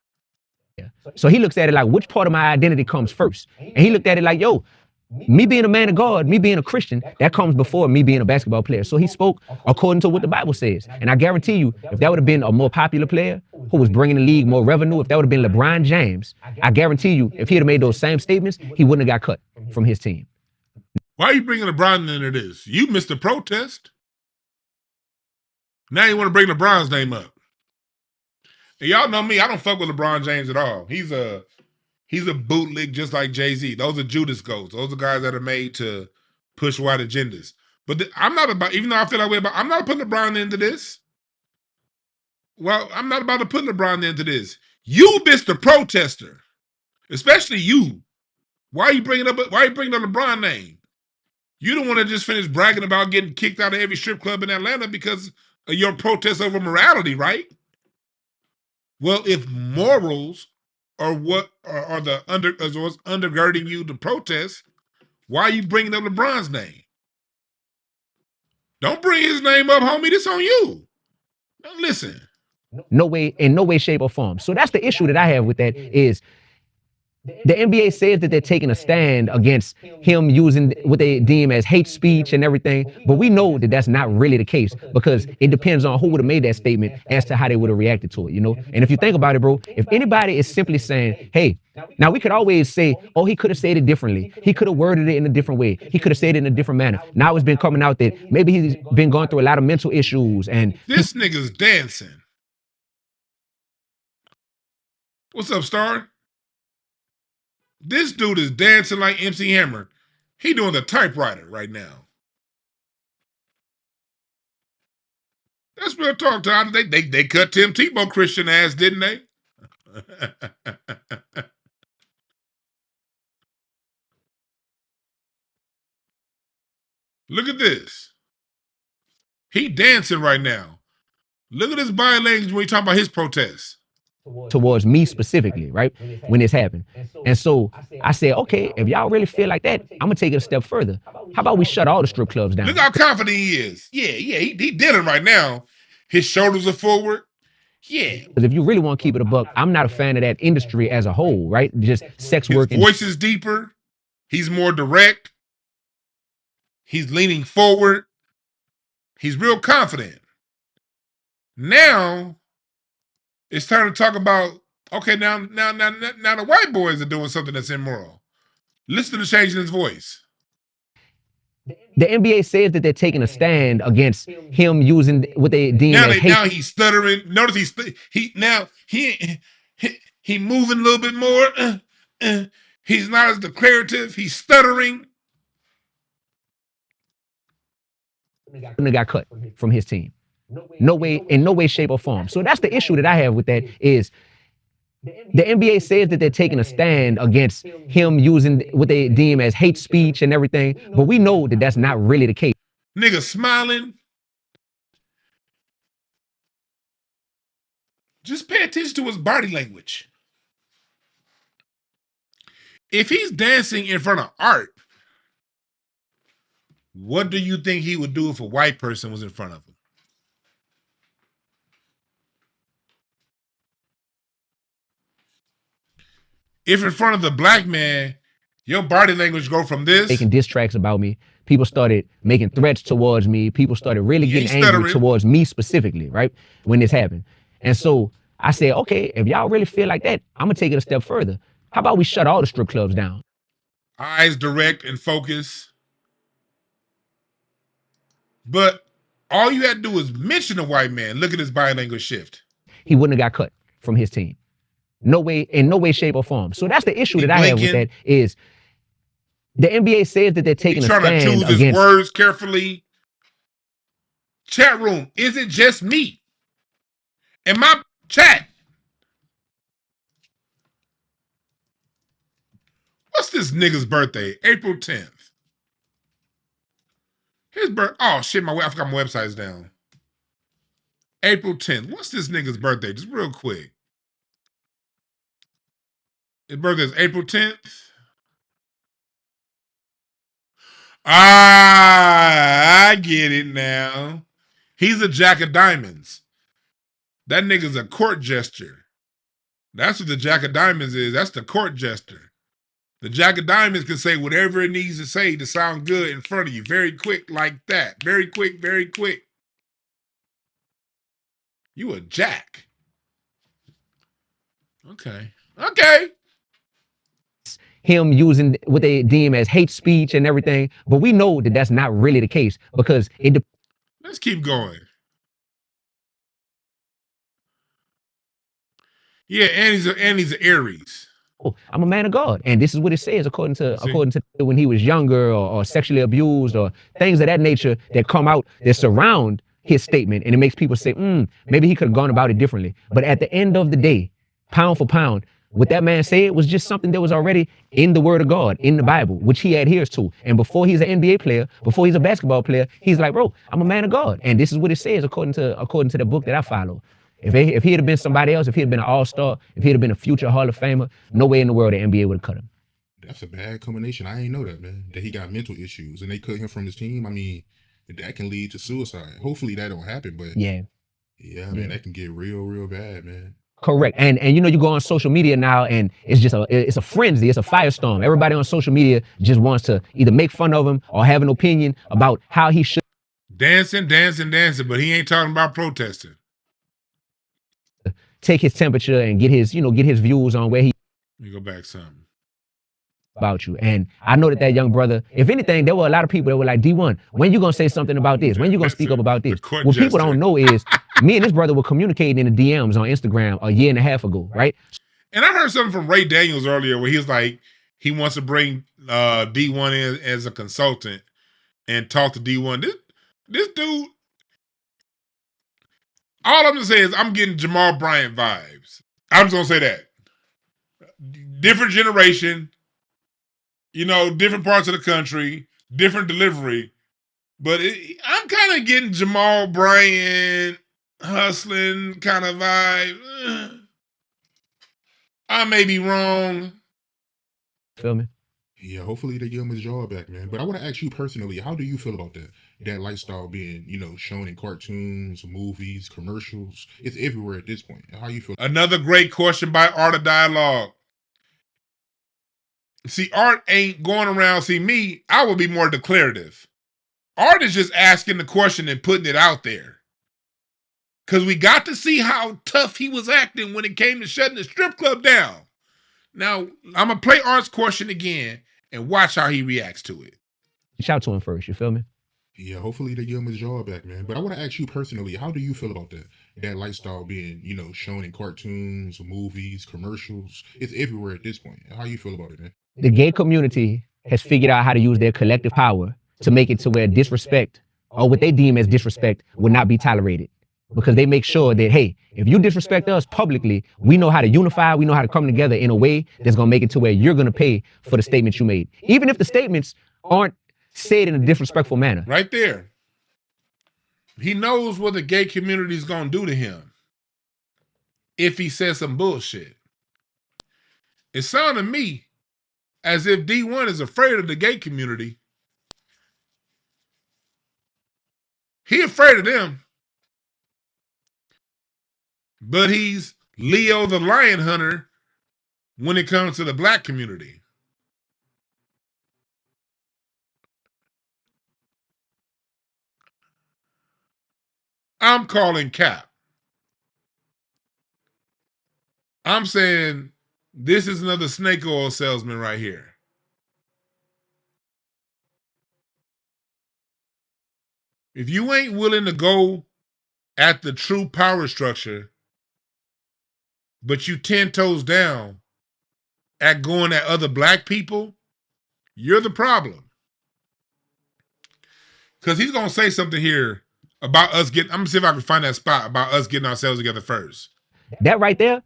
So he looks at it like, which part of my identity comes first? And he looked at it like, yo, me being a man of God, me being a Christian, that comes before me being a basketball player. So he spoke according to what the Bible says. And I guarantee you, if that would have been a more popular player who was bringing the league more revenue, if that would have been LeBron James, I guarantee you, if he had made those same statements, he wouldn't have got cut from his team. Why are you bringing LeBron into this? You missed the protest. Now you want to bring LeBron's name up. And y'all know me, I don't fuck with LeBron James at all. He's a bootleg just like Jay-Z. Those are Judas goats. Those are guys that are made to push white agendas. But I'm not about, even though I feel that way about, I'm not putting LeBron into this. Well, I'm not about to put LeBron into this. You missed the protester. Especially you. Why are you bringing up LeBron name? You don't want to just finish bragging about getting kicked out of every strip club in Atlanta because of your protest over morality, right? Well, if morals are what are the what's undergirding you to protest, why are you bringing up LeBron's name? Don't bring his name up, homie. This on you. Now listen. No way, in no way, shape, or form. So that's the issue that I have with that is the NBA says that they're taking a stand against him using what they deem as hate speech and everything, but we know that that's not really the case because it depends on who would have made that statement as to how they would have reacted to it, you know? And if you think about it, bro, if anybody is simply saying, hey, now we could always say, oh, he could have said it differently. He could have worded it in a different way. He could have said it in a different manner. Now it's been coming out that maybe he's been going through a lot of mental issues and this nigga's dancing. What's up, Star? This dude is dancing like MC Hammer. He doing the typewriter right now. That's real talk, Todd. They cut Tim Tebow Christian ass, didn't they? Look at this. He dancing right now. Look at his body language when he talking about his protests. Towards me specifically, right? When this happened. And so I said, okay, if y'all really feel like that, I'm gonna take it a step further. How about we shut all the strip clubs down? Look how confident he is. Yeah, he did it right now. His shoulders are forward. Yeah. Because if you really want to keep it a buck, I'm not a fan of that industry as a whole, right? Just sex work. His voice is deeper. He's more direct. He's leaning forward. He's real confident. Now it's time to talk about, okay, now the white boys are doing something that's immoral. Listen to the change in his voice. The NBA says that they're taking a stand against him using what they deem as hate. Now he's stuttering. Notice he moving a little bit more. He's not as declarative. He's stuttering. And got cut from his team. No way, in no way, shape, or form. So that's the issue that I have with that is the NBA says that they're taking a stand against him using what they deem as hate speech and everything, but we know that that's not really the case. Nigga smiling. Just pay attention to his body language. If he's dancing in front of art, what do you think he would do if a white person was in front of him? If in front of the black man, Your body language go from this. Making diss tracks about me. People started making threats towards me. People started really getting angry towards me specifically, right? When this happened. And so I said, okay, if y'all really feel like that, I'm gonna take it a step further. How about we shut all the strip clubs down? Eyes direct and focus. But all you had to do was mention a white man. Look at his body language shift. He wouldn't have got cut from his team. No way, in no way, shape, or form. So that's the issue that I have with that is the NBA says that they're taking a stand against... Trying to choose his words carefully. Chat room, is it just me? In my chat. What's this nigga's birthday? April 10th. His birth. Oh shit, I forgot my website's down. April 10th. What's this nigga's birthday? Just real quick. His birthday is April 10th. I get it now. He's a jack of diamonds. That nigga's a court jester. That's what the jack of diamonds is. That's the court jester. The jack of diamonds can say whatever it needs to say to sound good in front of you. Very quick like that. Very quick, very quick. You a jack. Okay. Okay. Him using what they deem as hate speech and everything. But we know that that's not really the case because it... Let's keep going. Yeah, and he's an Aries. Oh, I'm a man of God. And this is what it says according to when he was younger or sexually abused or things of that nature that come out that surround his statement. And it makes people say, maybe he could have gone about it differently. But at the end of the day, pound for pound, what that man said was just something that was already in the word of God, in the Bible, which he adheres to. And before he's an NBA player, before he's a basketball player, he's like, bro, I'm a man of God. And this is what it says according to the book that I follow. If he had been somebody else, if he had been an all-star, if he had been a future Hall of Famer, no way in the world the NBA would have cut him. That's a bad combination. I ain't know that, man. That he got mental issues and they cut him from his team. I mean, that can lead to suicide. Hopefully that don't happen, but yeah, man, that can get real, real bad, man. Correct. And you know, you go on social media now and it's just it's a frenzy. It's a firestorm. Everybody on social media just wants to either make fun of him or have an opinion about how he should. Dancing, but he ain't talking about protesting. Take his temperature and get his views on where he. Let me go back some. About you. And I know that young brother, if anything, there were a lot of people that were like, Dee-1, when you gonna say something about this? When you gonna speak up about this? What people don't know is me and this brother were communicating in the DMs on Instagram a year and a half ago, right? And I heard something from Ray Daniels earlier where he was like, he wants to bring Dee-1 in as a consultant and talk to Dee-1. This dude, all I'm gonna say is I'm getting Jamal Bryant vibes. I'm just gonna say that. Different generation, you know, different parts of the country, different delivery. But I'm kind of getting Jamal Bryant hustling kind of vibe. I may be wrong. Feel me? Yeah, hopefully they give him his job back, man. But I want to ask you personally, how do you feel about that? That lifestyle being, you know, shown in cartoons, movies, commercials. It's everywhere at this point. How you feel? Another great question by Art of Dialogue. See, Art ain't going around. See, me, I would be more declarative. Art is just asking the question and putting it out there. Because we got to see how tough he was acting when it came to shutting the strip club down. Now, I'm going to play Art's question again and watch how he reacts to it. Shout to him first, you feel me? Yeah, hopefully they give him his job back, man. But I want to ask you personally, how do you feel about that? That lifestyle being, you know, shown in cartoons, movies, commercials. It's everywhere at this point. How you feel about it, man? The gay community has figured out how to use their collective power to make it to where disrespect, or what they deem as disrespect, will not be tolerated. Because they make sure that, hey, if you disrespect us publicly, we know how to unify, we know how to come together in a way that's going to make it to where you're going to pay for the statements you made. Even if the statements aren't said in a disrespectful manner. Right there. He knows what the gay community is going to do to him if he says some bullshit. It sounded to me as if Dee-1 is afraid of the gay community. He afraid of them. But he's Leo the lion hunter when it comes to the black community. I'm calling cap. I'm saying this is another snake oil salesman right here. If you ain't willing to go at the true power structure, but you 10 toes down at going at other black people, you're the problem. Because he's going to say something here about us getting, I'm going to see if I can find that spot about us getting ourselves together first. That right there,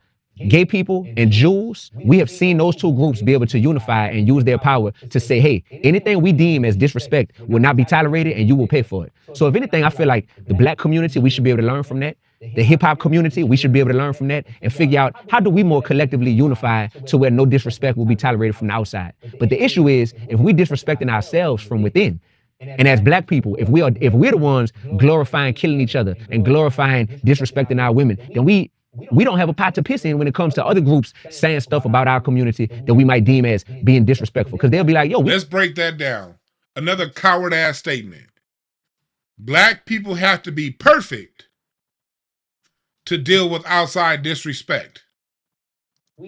gay people and Jews, we have seen those two groups be able to unify and use their power to say, hey, anything we deem as disrespect will not be tolerated and you will pay for it. So if anything, I feel like the black community, we should be able to learn from that. The hip hop community, we should be able to learn from that and figure out how do we more collectively unify to where no disrespect will be tolerated from the outside. But the issue is, if we disrespecting ourselves from within, and as black people, if we're the ones glorifying killing each other and glorifying disrespecting our women, then we don't have a pot to piss in when it comes to other groups saying stuff about our community that we might deem as being disrespectful. Because they'll be like, yo, let's break that down. Another coward ass statement. Black people have to be perfect to deal with outside disrespect.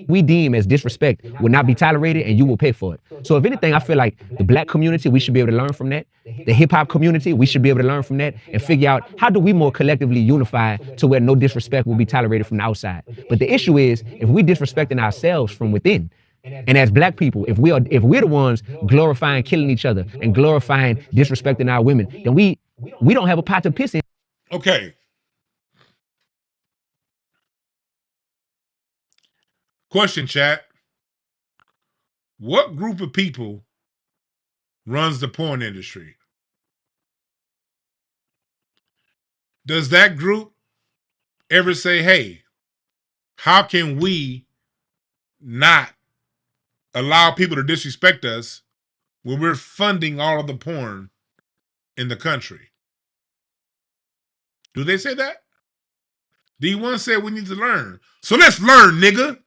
We deem as disrespect will not be tolerated and you will pay for it. So if anything, I feel like the black community, we should be able to learn from that. The hip hop community, we should be able to learn from that and figure out how do we more collectively unify to where no disrespect will be tolerated from the outside. But the issue is, if we disrespecting ourselves from within, and as black people, if we're the ones glorifying killing each other and glorifying disrespecting our women, then we don't have a pot to piss in. Okay. Question, chat. What group of people runs the porn industry? Does that group ever say, hey, how can we not allow people to disrespect us when we're funding all of the porn in the country? Do they say that? Dee-1 said we need to learn. So let's learn, nigga.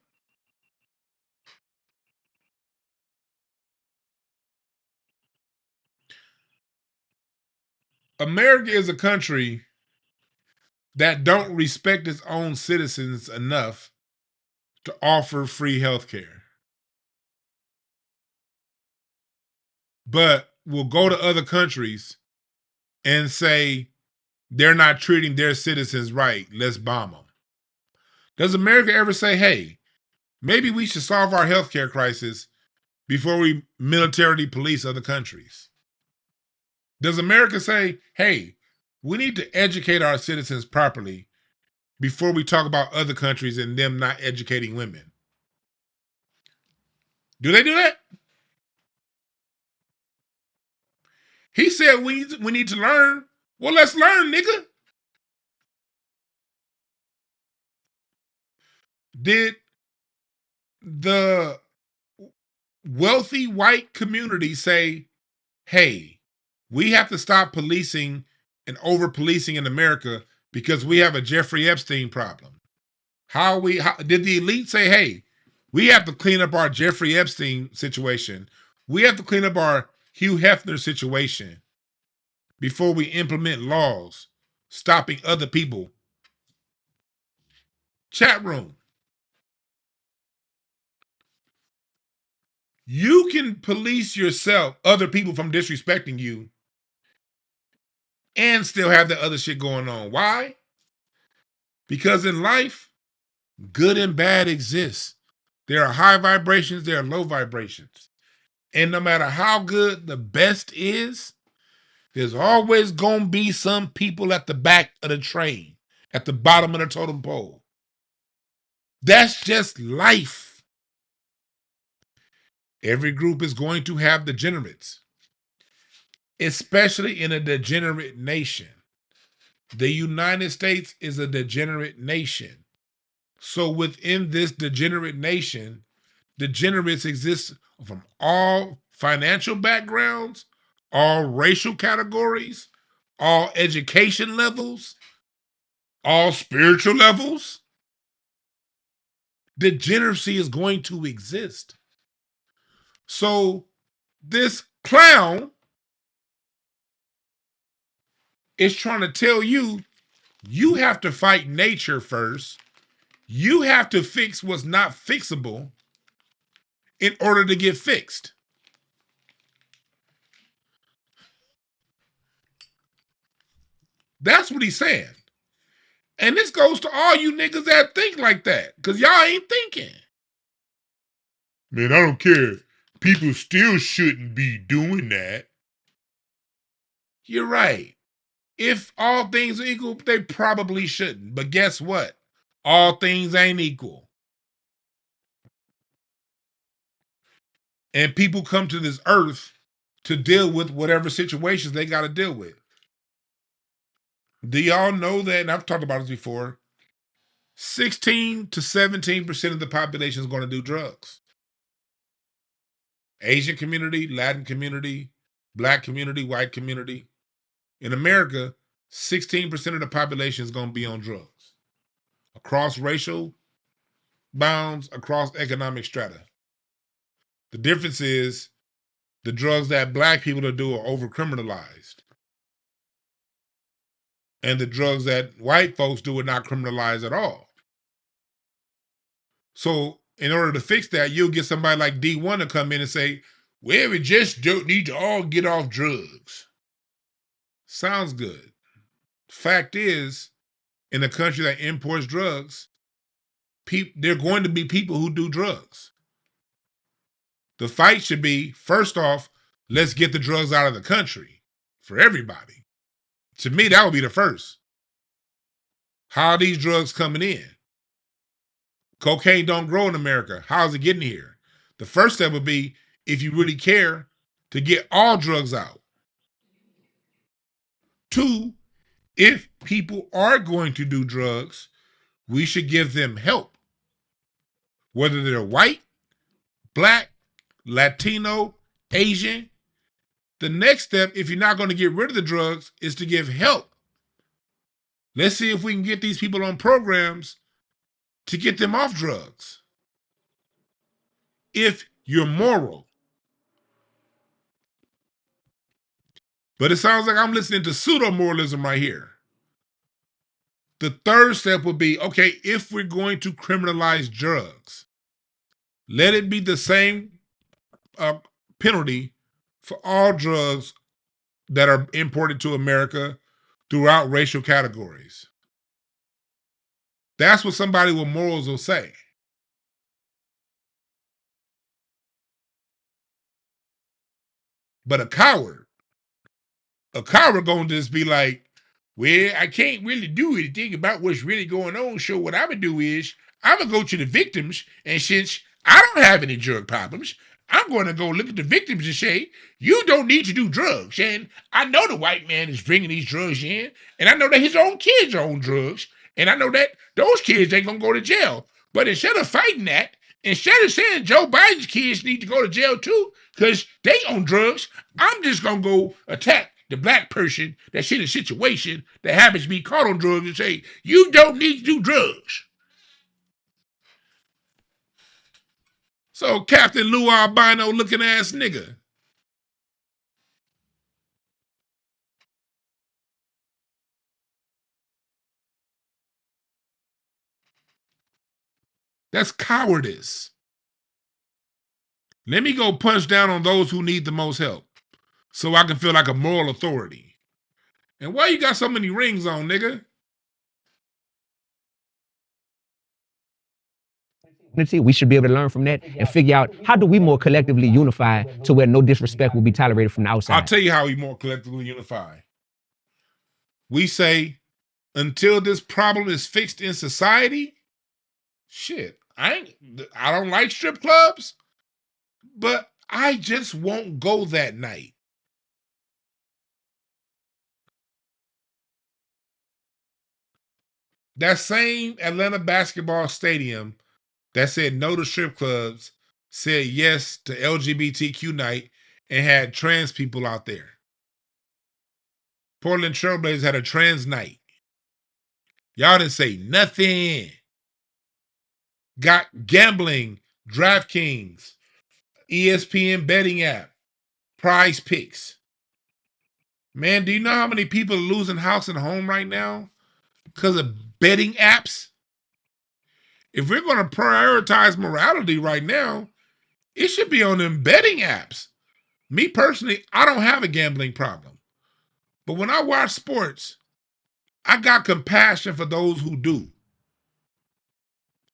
America is a country that don't respect its own citizens enough to offer free health care. But will go to other countries and say they're not treating their citizens right, let's bomb them. Does America ever say, hey, maybe we should solve our healthcare crisis before we militarily police other countries? Does America say, hey, we need to educate our citizens properly before we talk about other countries and them not educating women? Do they do that? He said we need to learn. Well, let's learn, nigga. Did the wealthy white community say, hey, we have to stop policing and over-policing in America because we have a Jeffrey Epstein problem? Did the elite say, hey, we have to clean up our Jeffrey Epstein situation. We have to clean up our Hugh Hefner situation before we implement laws stopping other people? Chat room. You can police yourself, other people from disrespecting you, and still have the other shit going on. Why? Because in life, good and bad exists. There are high vibrations, there are low vibrations. And no matter how good the best is, there's always going to be some people at the back of the train, at the bottom of the totem pole. That's just life. Every group is going to have degenerates, especially in a degenerate nation. The United States is a degenerate nation. So within this degenerate nation, degenerates exist from all financial backgrounds, all racial categories, all education levels, all spiritual levels. Degeneracy is going to exist. So this clown is trying to tell you You have to fight nature first. You have to fix what's not fixable in order to get fixed. That's what he's saying. And this goes to all you niggas that think like that, because y'all ain't thinking. Man, I don't care. People still shouldn't be doing that. You're right. If all things are equal, they probably shouldn't. But guess what? All things ain't equal. And people come to this earth to deal with whatever situations they got to deal with. Do y'all know that, and I've talked about this before, 16 to 17% of the population is going to do drugs. Asian community, Latin community, black community, white community. In America, 16% of the population is going to be on drugs. Across racial bounds, across economic strata. The difference is the drugs that black people do are over-criminalized. And the drugs that white folks do are not criminalized at all. So in order to fix that, you'll get somebody like Dee-1 to come in and say, well, we just don't need to all get off drugs. Sounds good. Fact is, in a country that imports drugs, there are going to be people who do drugs. The fight should be, first off, let's get the drugs out of the country for everybody. To me, that would be the first. How are these drugs coming in? Cocaine don't grow in America. How is it getting here? The first step would be, if you really care, to get all drugs out. 2, if people are going to do drugs, we should give them help. Whether they're white, black, Latino, Asian. The next step, if you're not going to get rid of the drugs, is to give help. Let's see if we can get these people on programs to get them off drugs. If you're moral. But it sounds like I'm listening to pseudo-moralism right here. The third step would be, okay, if we're going to criminalize drugs, let it be the same penalty for all drugs that are imported to America throughout racial categories. That's what somebody with morals will say. But a coward gonna just be like, well, I can't really do anything about what's really going on. So what I'm gonna do is I'm gonna go to the victims, and since I don't have any drug problems, I'm gonna go look at the victims and say, you don't need to do drugs. And I know the white man is bringing these drugs in, and I know that his own kids are on drugs, and I know that those kids ain't gonna go to jail. But instead of fighting that, instead of saying Joe Biden's kids need to go to jail too, because they on drugs, I'm just gonna go attack the black person that's in a situation that happens to be caught on drugs and say, you don't need to do drugs. So Captain Lou Albino looking ass nigga. That's cowardice. Let me go punch down on those who need the most help so I can feel like a moral authority. And why you got so many rings on, nigga? We should be able to learn from that and figure out, how do we more collectively unify to where no disrespect will be tolerated from the outside? I'll tell you how we more collectively unify. We say, until this problem is fixed in society, shit, I don't like strip clubs, but I just won't go that night. That same Atlanta basketball stadium that said no to strip clubs said yes to LGBTQ night and had trans people out there. Portland Trailblazers had a trans night. Y'all didn't say nothing. Got gambling, DraftKings, ESPN betting app, Prize Picks. Man, do you know how many people are losing house and home right now because of betting apps. If we're going to prioritize morality right now, it should be on them betting apps. Me personally, I don't have a gambling problem. But when I watch sports, I got compassion for those who do.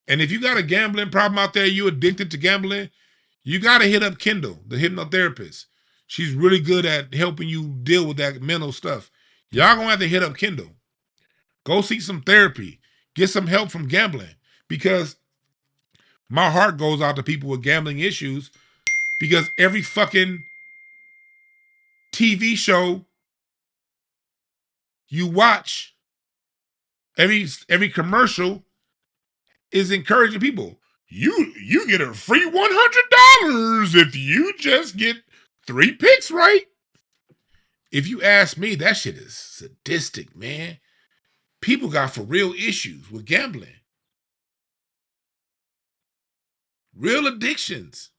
And if you got a gambling problem out there, you addicted to gambling, you got to hit up Kendall, the hypnotherapist. She's really good at helping you deal with that mental stuff. Y'all going to have to hit up Kendall. Go seek some therapy. Get some help from gambling. Because my heart goes out to people with gambling issues, because every fucking TV show you watch, every commercial is encouraging people. You get a free $100 if you just get 3 picks right. If you ask me, that shit is sadistic, man. People got for real issues with gambling. Real addictions.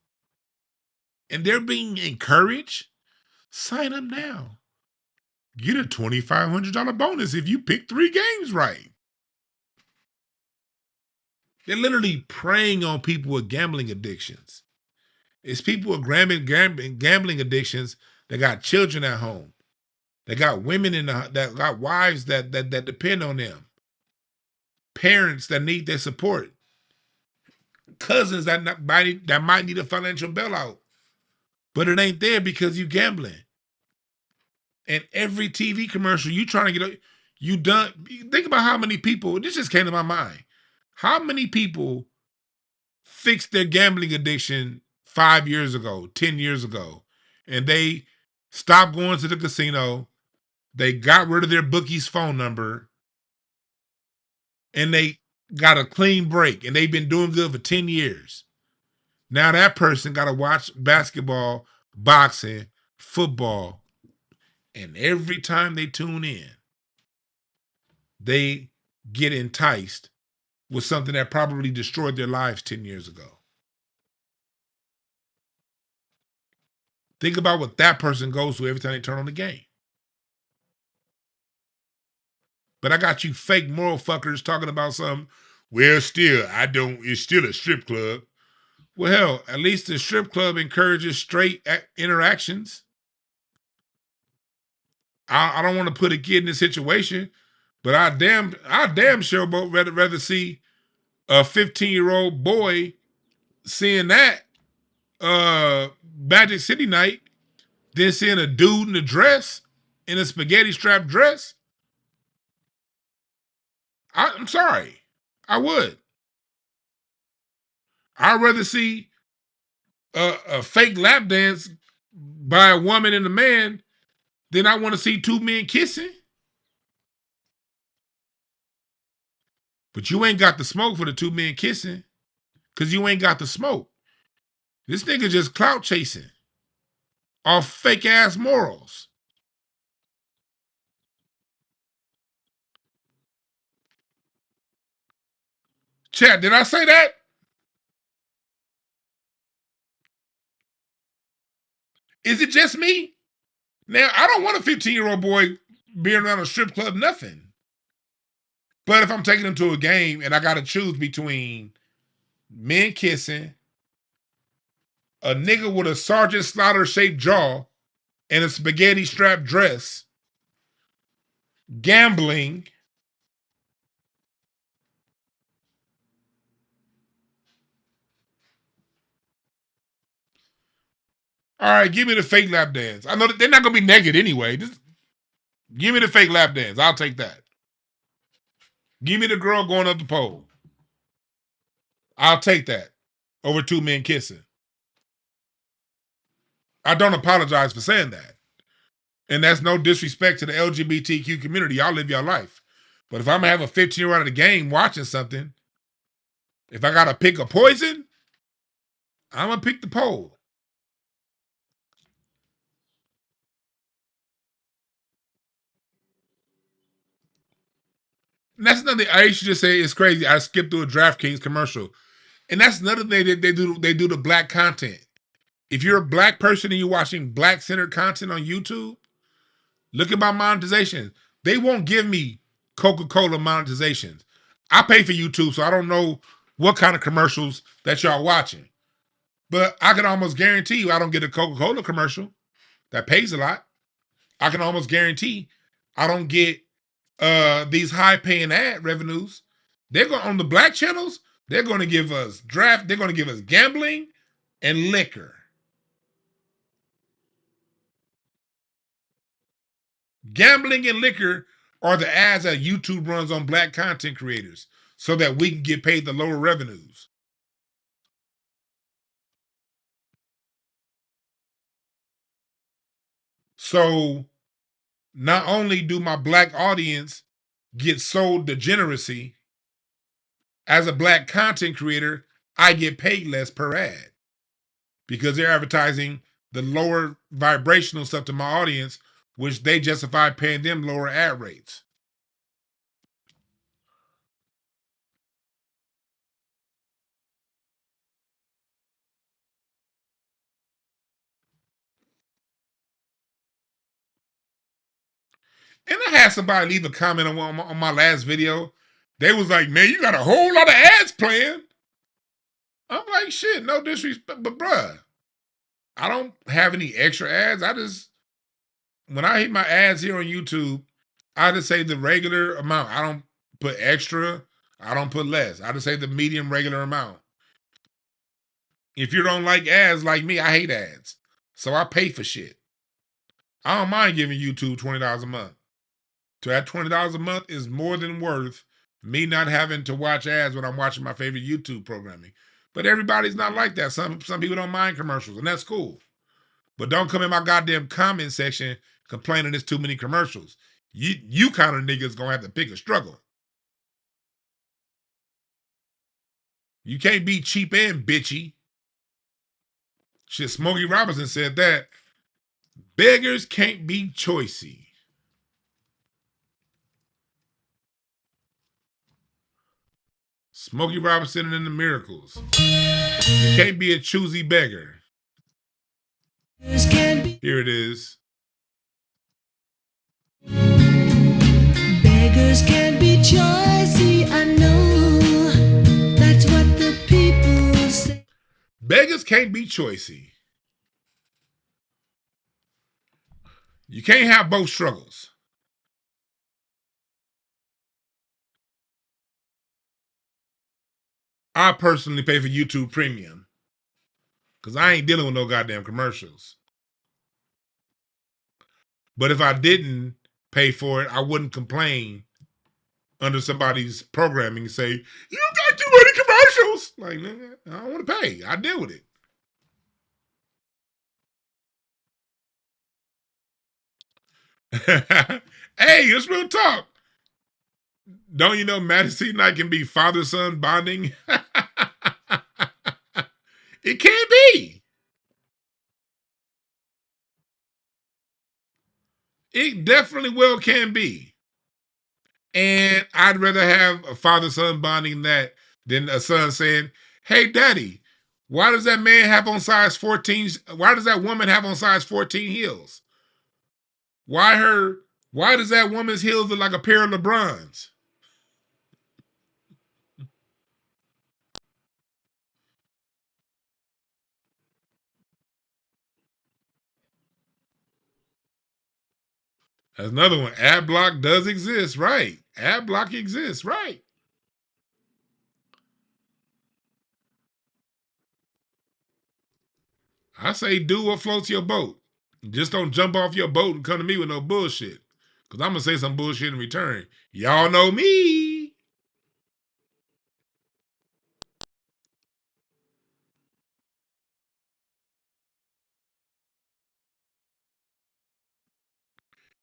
And they're being encouraged. Sign up now. Get a $2,500 bonus if you pick 3 games right. They're literally preying on people with gambling addictions. It's people with gambling addictions that got children at home. They got women that got wives that depend on them. Parents that need their support. Cousins that might need a financial bailout. But it ain't there because you gambling. And every TV commercial you trying to get, you done. Think about how many people, this just came to my mind. How many people fixed their gambling addiction 5 years ago, 10 years ago, and they stopped going to the casino, they got rid of their bookie's phone number, and they got a clean break, and they've been doing good for 10 years. Now that person got to watch basketball, boxing, football, and every time they tune in, they get enticed with something that probably destroyed their lives 10 years ago. Think about what that person goes through every time they turn on the game. But I got you fake moral fuckers talking about something. Well, still, it's still a strip club. Well, hell, at least the strip club encourages straight interactions. I don't want to put a kid in this situation, but I damn sure rather see a 15-year-old boy seeing that Magic City night than seeing a dude in a dress, in a spaghetti strap dress. I'm sorry. I would. I'd rather see a fake lap dance by a woman and a man than I want to see 2 men kissing. But you ain't got the smoke for the 2 men kissing, because you ain't got the smoke. This nigga just clout chasing off fake ass morals. Chat, did I say that? Is it just me? Now, I don't want a 15-year-old boy being around a strip club, nothing. But if I'm taking him to a game and I got to choose between men kissing, a nigga with a Sergeant Slaughter-shaped jaw and a spaghetti strap dress, gambling, all right, give me the fake lap dance. I know that they're not going to be naked anyway. Just give me the fake lap dance. I'll take that. Give me the girl going up the pole. I'll take that over 2 men kissing. I don't apologize for saying that. And that's no disrespect to the LGBTQ community. Y'all live your life. But if I'm going to have a 15-year-old at a game watching something, if I got to pick a poison, I'm going to pick the pole. And that's another thing. I used to just say it's crazy. I skipped through a DraftKings commercial. And that's another thing that they do the black content. If you're a black person and you're watching black-centered content on YouTube, look at my monetization. They won't give me Coca-Cola monetizations. I pay for YouTube, so I don't know what kind of commercials that y'all watching. But I can almost guarantee you I don't get a Coca-Cola commercial that pays a lot. I can almost guarantee I don't get these high-paying ad revenues. They're going on the black channels. They're going to give us draft. They're going to give us gambling and liquor. Gambling and liquor are the ads that YouTube runs on black content creators so that we can get paid the lower revenues. So not only do my black audience get sold degeneracy, as a black content creator, I get paid less per ad because they're advertising the lower vibrational stuff to my audience, which they justify paying them lower ad rates. And I had somebody leave a comment on my last video. They was like, man, you got a whole lot of ads playing. I'm like, shit, no disrespect, but bruh, I don't have any extra ads. When I hit my ads here on YouTube, I just say the regular amount. I don't put extra. I don't put less. I just say the medium regular amount. If you don't like ads like me, I hate ads. So I pay for shit. I don't mind giving YouTube $20 a month. So that $20 a month is more than worth me not having to watch ads when I'm watching my favorite YouTube programming. But everybody's not like that. Some people don't mind commercials, and that's cool. But don't come in my goddamn comment section complaining there's too many commercials. You kind of niggas gonna have to pick a struggle. You can't be cheap and bitchy. Shit, Smokey Robinson said that. Beggars can't be choicey. Smokey Robinson and the Miracles. You can't be a choosy beggar. Here it is. Beggars can be choicey, I know. That's what the people say. Beggars can't be choicey. You can't have both struggles. I personally pay for YouTube Premium because I ain't dealing with no goddamn commercials. But if I didn't pay for it, I wouldn't complain under somebody's programming and say, you got too many commercials. Like, nigga, I don't want to pay. I deal with it. Hey, it's real talk. Don't you know Madison and I can be father-son bonding? It can't be. It definitely well can be. And I'd rather have a father-son bonding that than a son saying, hey, daddy, why does that man have on size 14? Why does that woman have on size 14 heels? Why does that woman's heels look like a pair of LeBrons? That's another one. Ad block does exist, right? Ad block exists, right? I say do what floats your boat. Just don't jump off your boat and come to me with no bullshit. Because I'm going to say some bullshit in return. Y'all know me.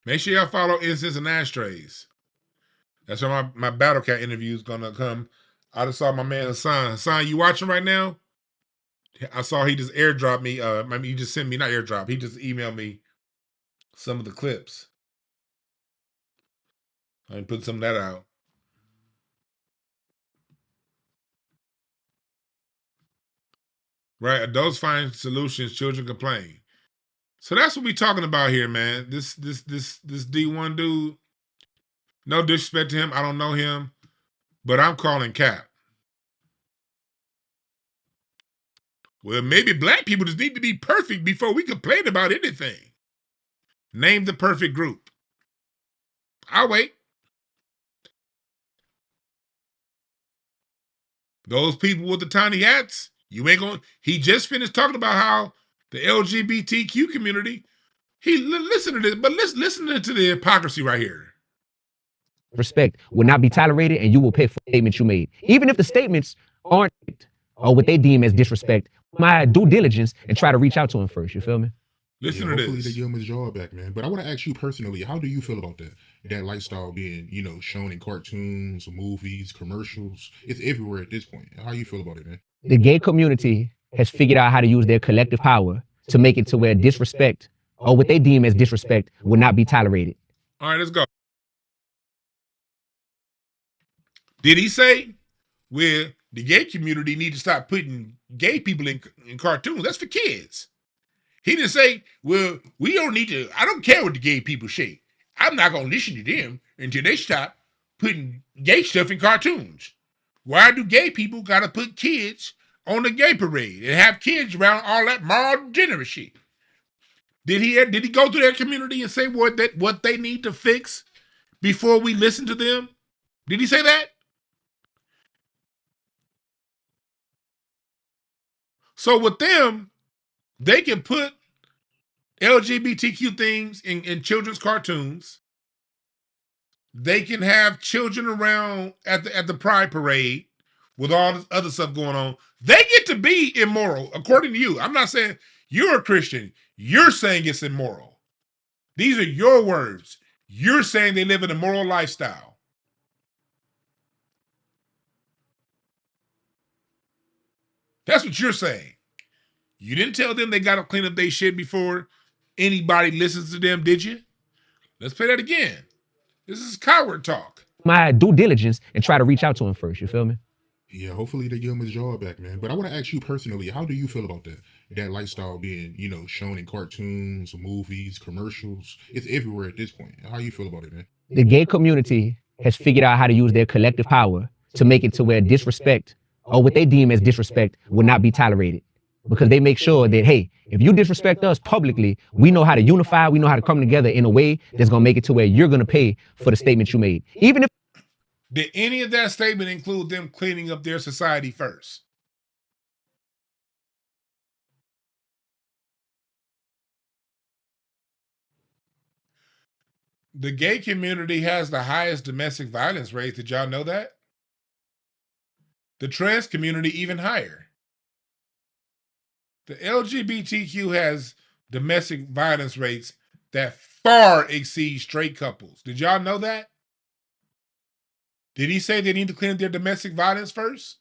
Make sure y'all follow Incense and Ashtrays. That's where my Battle Cat interview is going to come. I just saw my man Hassan. Hassan, you watching right now? I saw he just airdropped me. He just sent me, not airdrop. He just emailed me some of the clips. I can put some of that out. Right, adults find solutions, children complain. So that's what we talking about here, man. This Dee-1 dude. No disrespect to him. I don't know him, but I'm calling cap. Well, maybe black people just need to be perfect before we complain about anything. Name the perfect group. I'll wait. Those people with the tiny hats, you ain't going. He just finished talking about how the LGBTQ community. Listen to this, but listen to the hypocrisy right here. Respect will not be tolerated, and you will pay for statements you made, even if the statements aren't or what they deem as disrespect. My due diligence and try to reach out to him first. You feel me? Listen to this. Hopefully they give him his job back, man. But I want to ask you personally, how do you feel about that? That lifestyle being, shown in cartoons, movies, commercials. It's everywhere at this point. How you feel about it, man? The gay community has figured out how to use their collective power to make it to where disrespect or what they deem as disrespect will not be tolerated. All right, let's go. Did he say, well, the gay community need to stop putting gay people in cartoons? That's for kids. He didn't say, well, we don't need to, I don't care what the gay people say. I'm not going to listen to them until they stop putting gay stuff in cartoons. Why do gay people got to put kids on the gay parade and have kids around all that moral degeneracy? Did he go through their community and say what they need to fix before we listen to them? Did he say that? So with them, they can put LGBTQ things in children's cartoons. They can have children around at the Pride Parade with all this other stuff going on. They get to be immoral, according to you. I'm not saying you're a Christian. You're saying it's immoral. These are your words. You're saying they live an immoral lifestyle. That's what you're saying. You didn't tell them they got to clean up their shit before anybody listens to them, did you? Let's play that again. This is coward talk. My due diligence and try to reach out to him first. You feel me? Yeah, hopefully they give him his job back, man. But I want to ask you personally, how do you feel about that? That lifestyle being, shown in cartoons, movies, commercials. It's everywhere at this point. How you feel about it, man? The gay community has figured out how to use their collective power to make it to where disrespect or what they deem as disrespect will not be tolerated. Because they make sure that, hey, if you disrespect us publicly, we know how to unify, we know how to come together in a way that's going to make it to where you're going to pay for the statements you made. Even if... Did any of that statement include them cleaning up their society first? The gay community has the highest domestic violence rates. Did y'all know that? The trans community even higher. The LGBTQ has domestic violence rates that far exceed straight couples. Did y'all know that? Did he say they need to clean up their domestic violence first?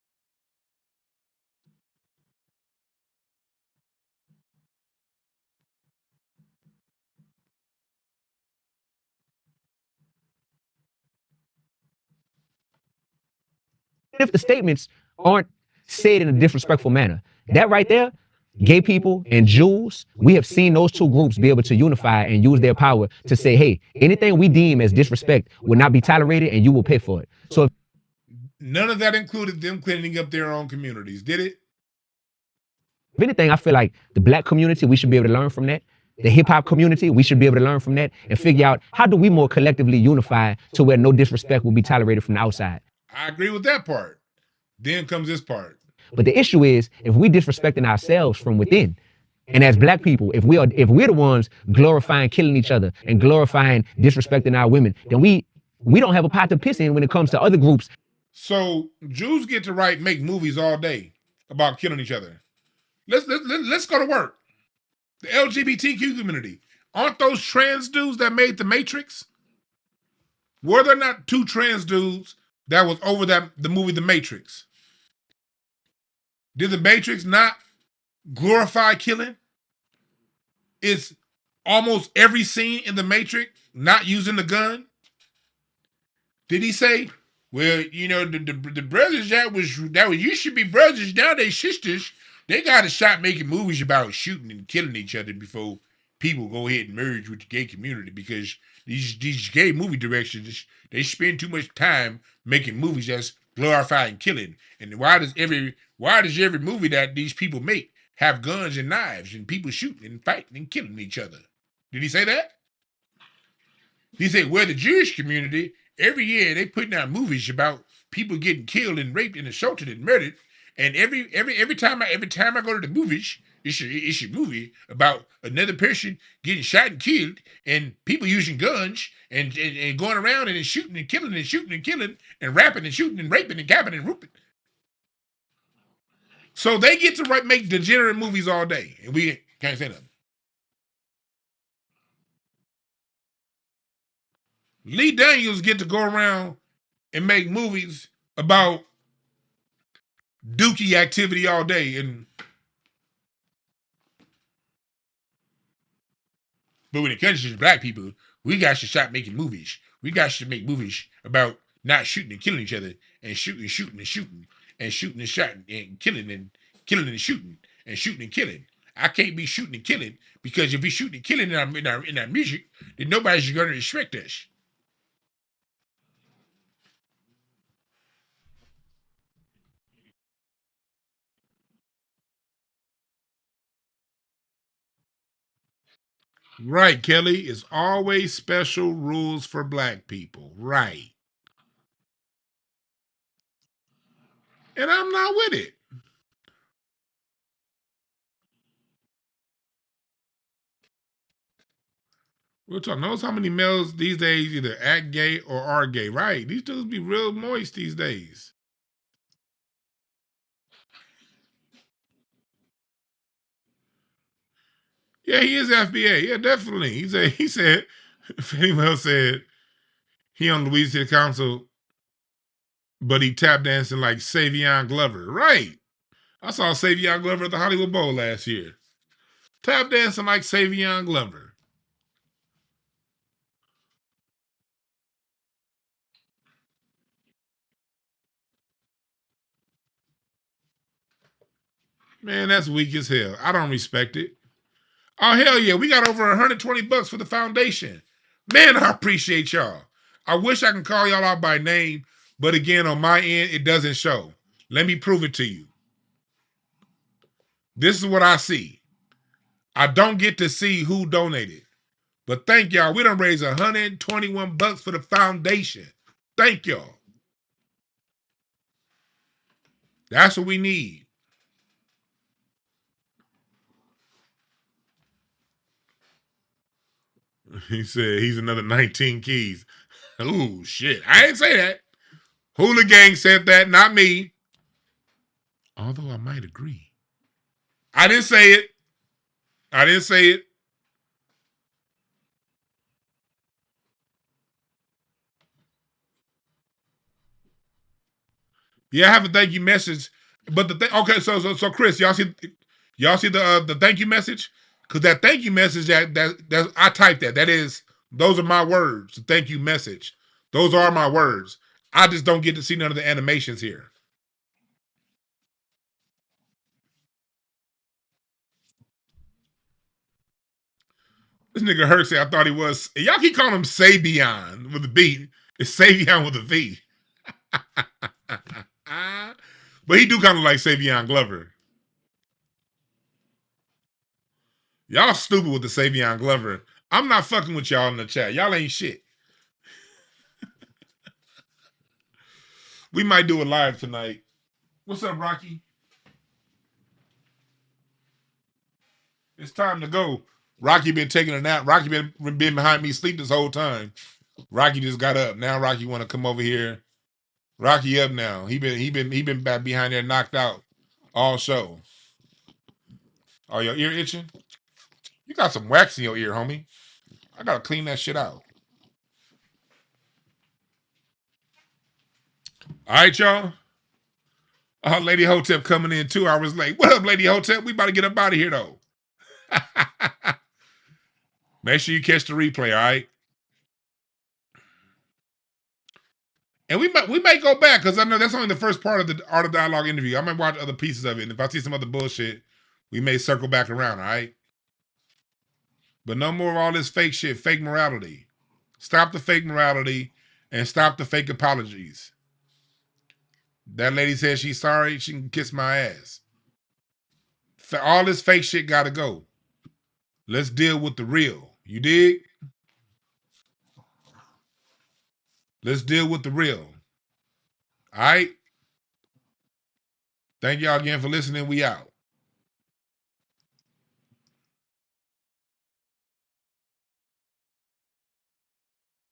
If the statements aren't said in a disrespectful manner, that right there, gay people and Jews, we have seen those two groups be able to unify and use their power to say, hey, anything we deem as disrespect will not be tolerated and you will pay for it. So none of that included them cleaning up their own communities, did it? If anything, I feel like the black community, we should be able to learn from that. The hip hop community, we should be able to learn from that and figure out how do we more collectively unify to where no disrespect will be tolerated from the outside. I agree with that part. Then comes this part. But the issue is, if we disrespecting ourselves from within, and as black people, if we're the ones glorifying killing each other and glorifying disrespecting our women, then we don't have a pot to piss in when it comes to other groups. So Jews get to make movies all day about killing each other. Let's go to work. The LGBTQ community. Aren't those trans dudes that made The Matrix? Were there not two trans dudes that was over the movie The Matrix? Did The Matrix not glorify killing? Is almost every scene in The Matrix not using the gun? Did he say, well, the brothers that used to be brothers, now they sisters, they got to stop making movies about shooting and killing each other before people go ahead and merge with the gay community because these gay movie directors, they spend too much time making movies that's glorifying killing. And why does every movie that these people make have guns and knives and people shooting and fighting and killing each other? Did he say that? He said, well, the Jewish community, every year they putting out movies about people getting killed and raped and assaulted and murdered. And every time I go to the movies, it's a movie about another person getting shot and killed and people using guns and going around and shooting and killing and rapping and shooting and raping and capping and whooping. So they get to make degenerate movies all day, and we can't say nothing. Lee Daniels get to go around and make movies about dookie activity all day, but when it comes to black people, we got to stop making movies. We got to make movies about not shooting and killing each other, and shooting and shooting and shooting and shooting and shooting and killing and shooting and killing. I can't be shooting and killing because if we shooting and killing in our music, then nobody's going to respect us. Right, Kelly. It's always special rules for black people. Right. And I'm not with it. We're talking. Notice how many males these days either act gay or are gay. Right. These dudes be real moist these days. Yeah, he is FBA. Yeah, definitely. He said, Fannie Well said he on Louisiana City Council, but he tap dancing like Savion Glover. Right. I saw Savion Glover at the Hollywood Bowl last year. Tap dancing like Savion Glover. Man, that's weak as hell. I don't respect it. Oh, hell yeah. We got over $120 for the foundation. Man, I appreciate y'all. I wish I can call y'all out by name, but again, on my end, it doesn't show. Let me prove it to you. This is what I see. I don't get to see who donated. But thank y'all. We done raised $121 for the foundation. Thank y'all. That's what we need. He said he's another 19 keys. Ooh, shit. I didn't say that. Hula Gang said that, not me. Although I might agree. I didn't say it. I didn't say it. Yeah, I have a thank you message. But okay, so Chris, y'all see the thank you message? Because that thank you message that I typed that. Those are my words. The thank you message. Those are my words. I just don't get to see none of the animations here. This nigga Herc said I thought he was. Y'all keep calling him Savion with a B. It's Savion with a V. But he do kind of like Savion Glover. Y'all stupid with the Savion Glover. I'm not fucking with y'all in the chat. Y'all ain't shit. We might do it live tonight. What's up, Rocky? It's time to go. Rocky been taking a nap. Rocky been behind me asleep this whole time. Rocky just got up. Now Rocky want to come over here. Rocky up now. He been back behind there knocked out all show. Oh, your ear itching? You got some wax in your ear, homie. I gotta clean that shit out. All right, y'all. Lady Hotep coming in 2 hours late. What up, Lady Hotep? We about to get up out of here, though. Make sure you catch the replay, all right? And we might go back, because I know that's only the first part of the Art of Dialogue interview. I might watch other pieces of it, and if I see some other bullshit, we may circle back around, all right? But no more of all this fake shit, fake morality. Stop the fake morality and stop the fake apologies. That lady said she's sorry. She can kiss my ass. All this fake shit gotta go. Let's deal with the real. You dig? Let's deal with the real. All right? Thank y'all again for listening. We out.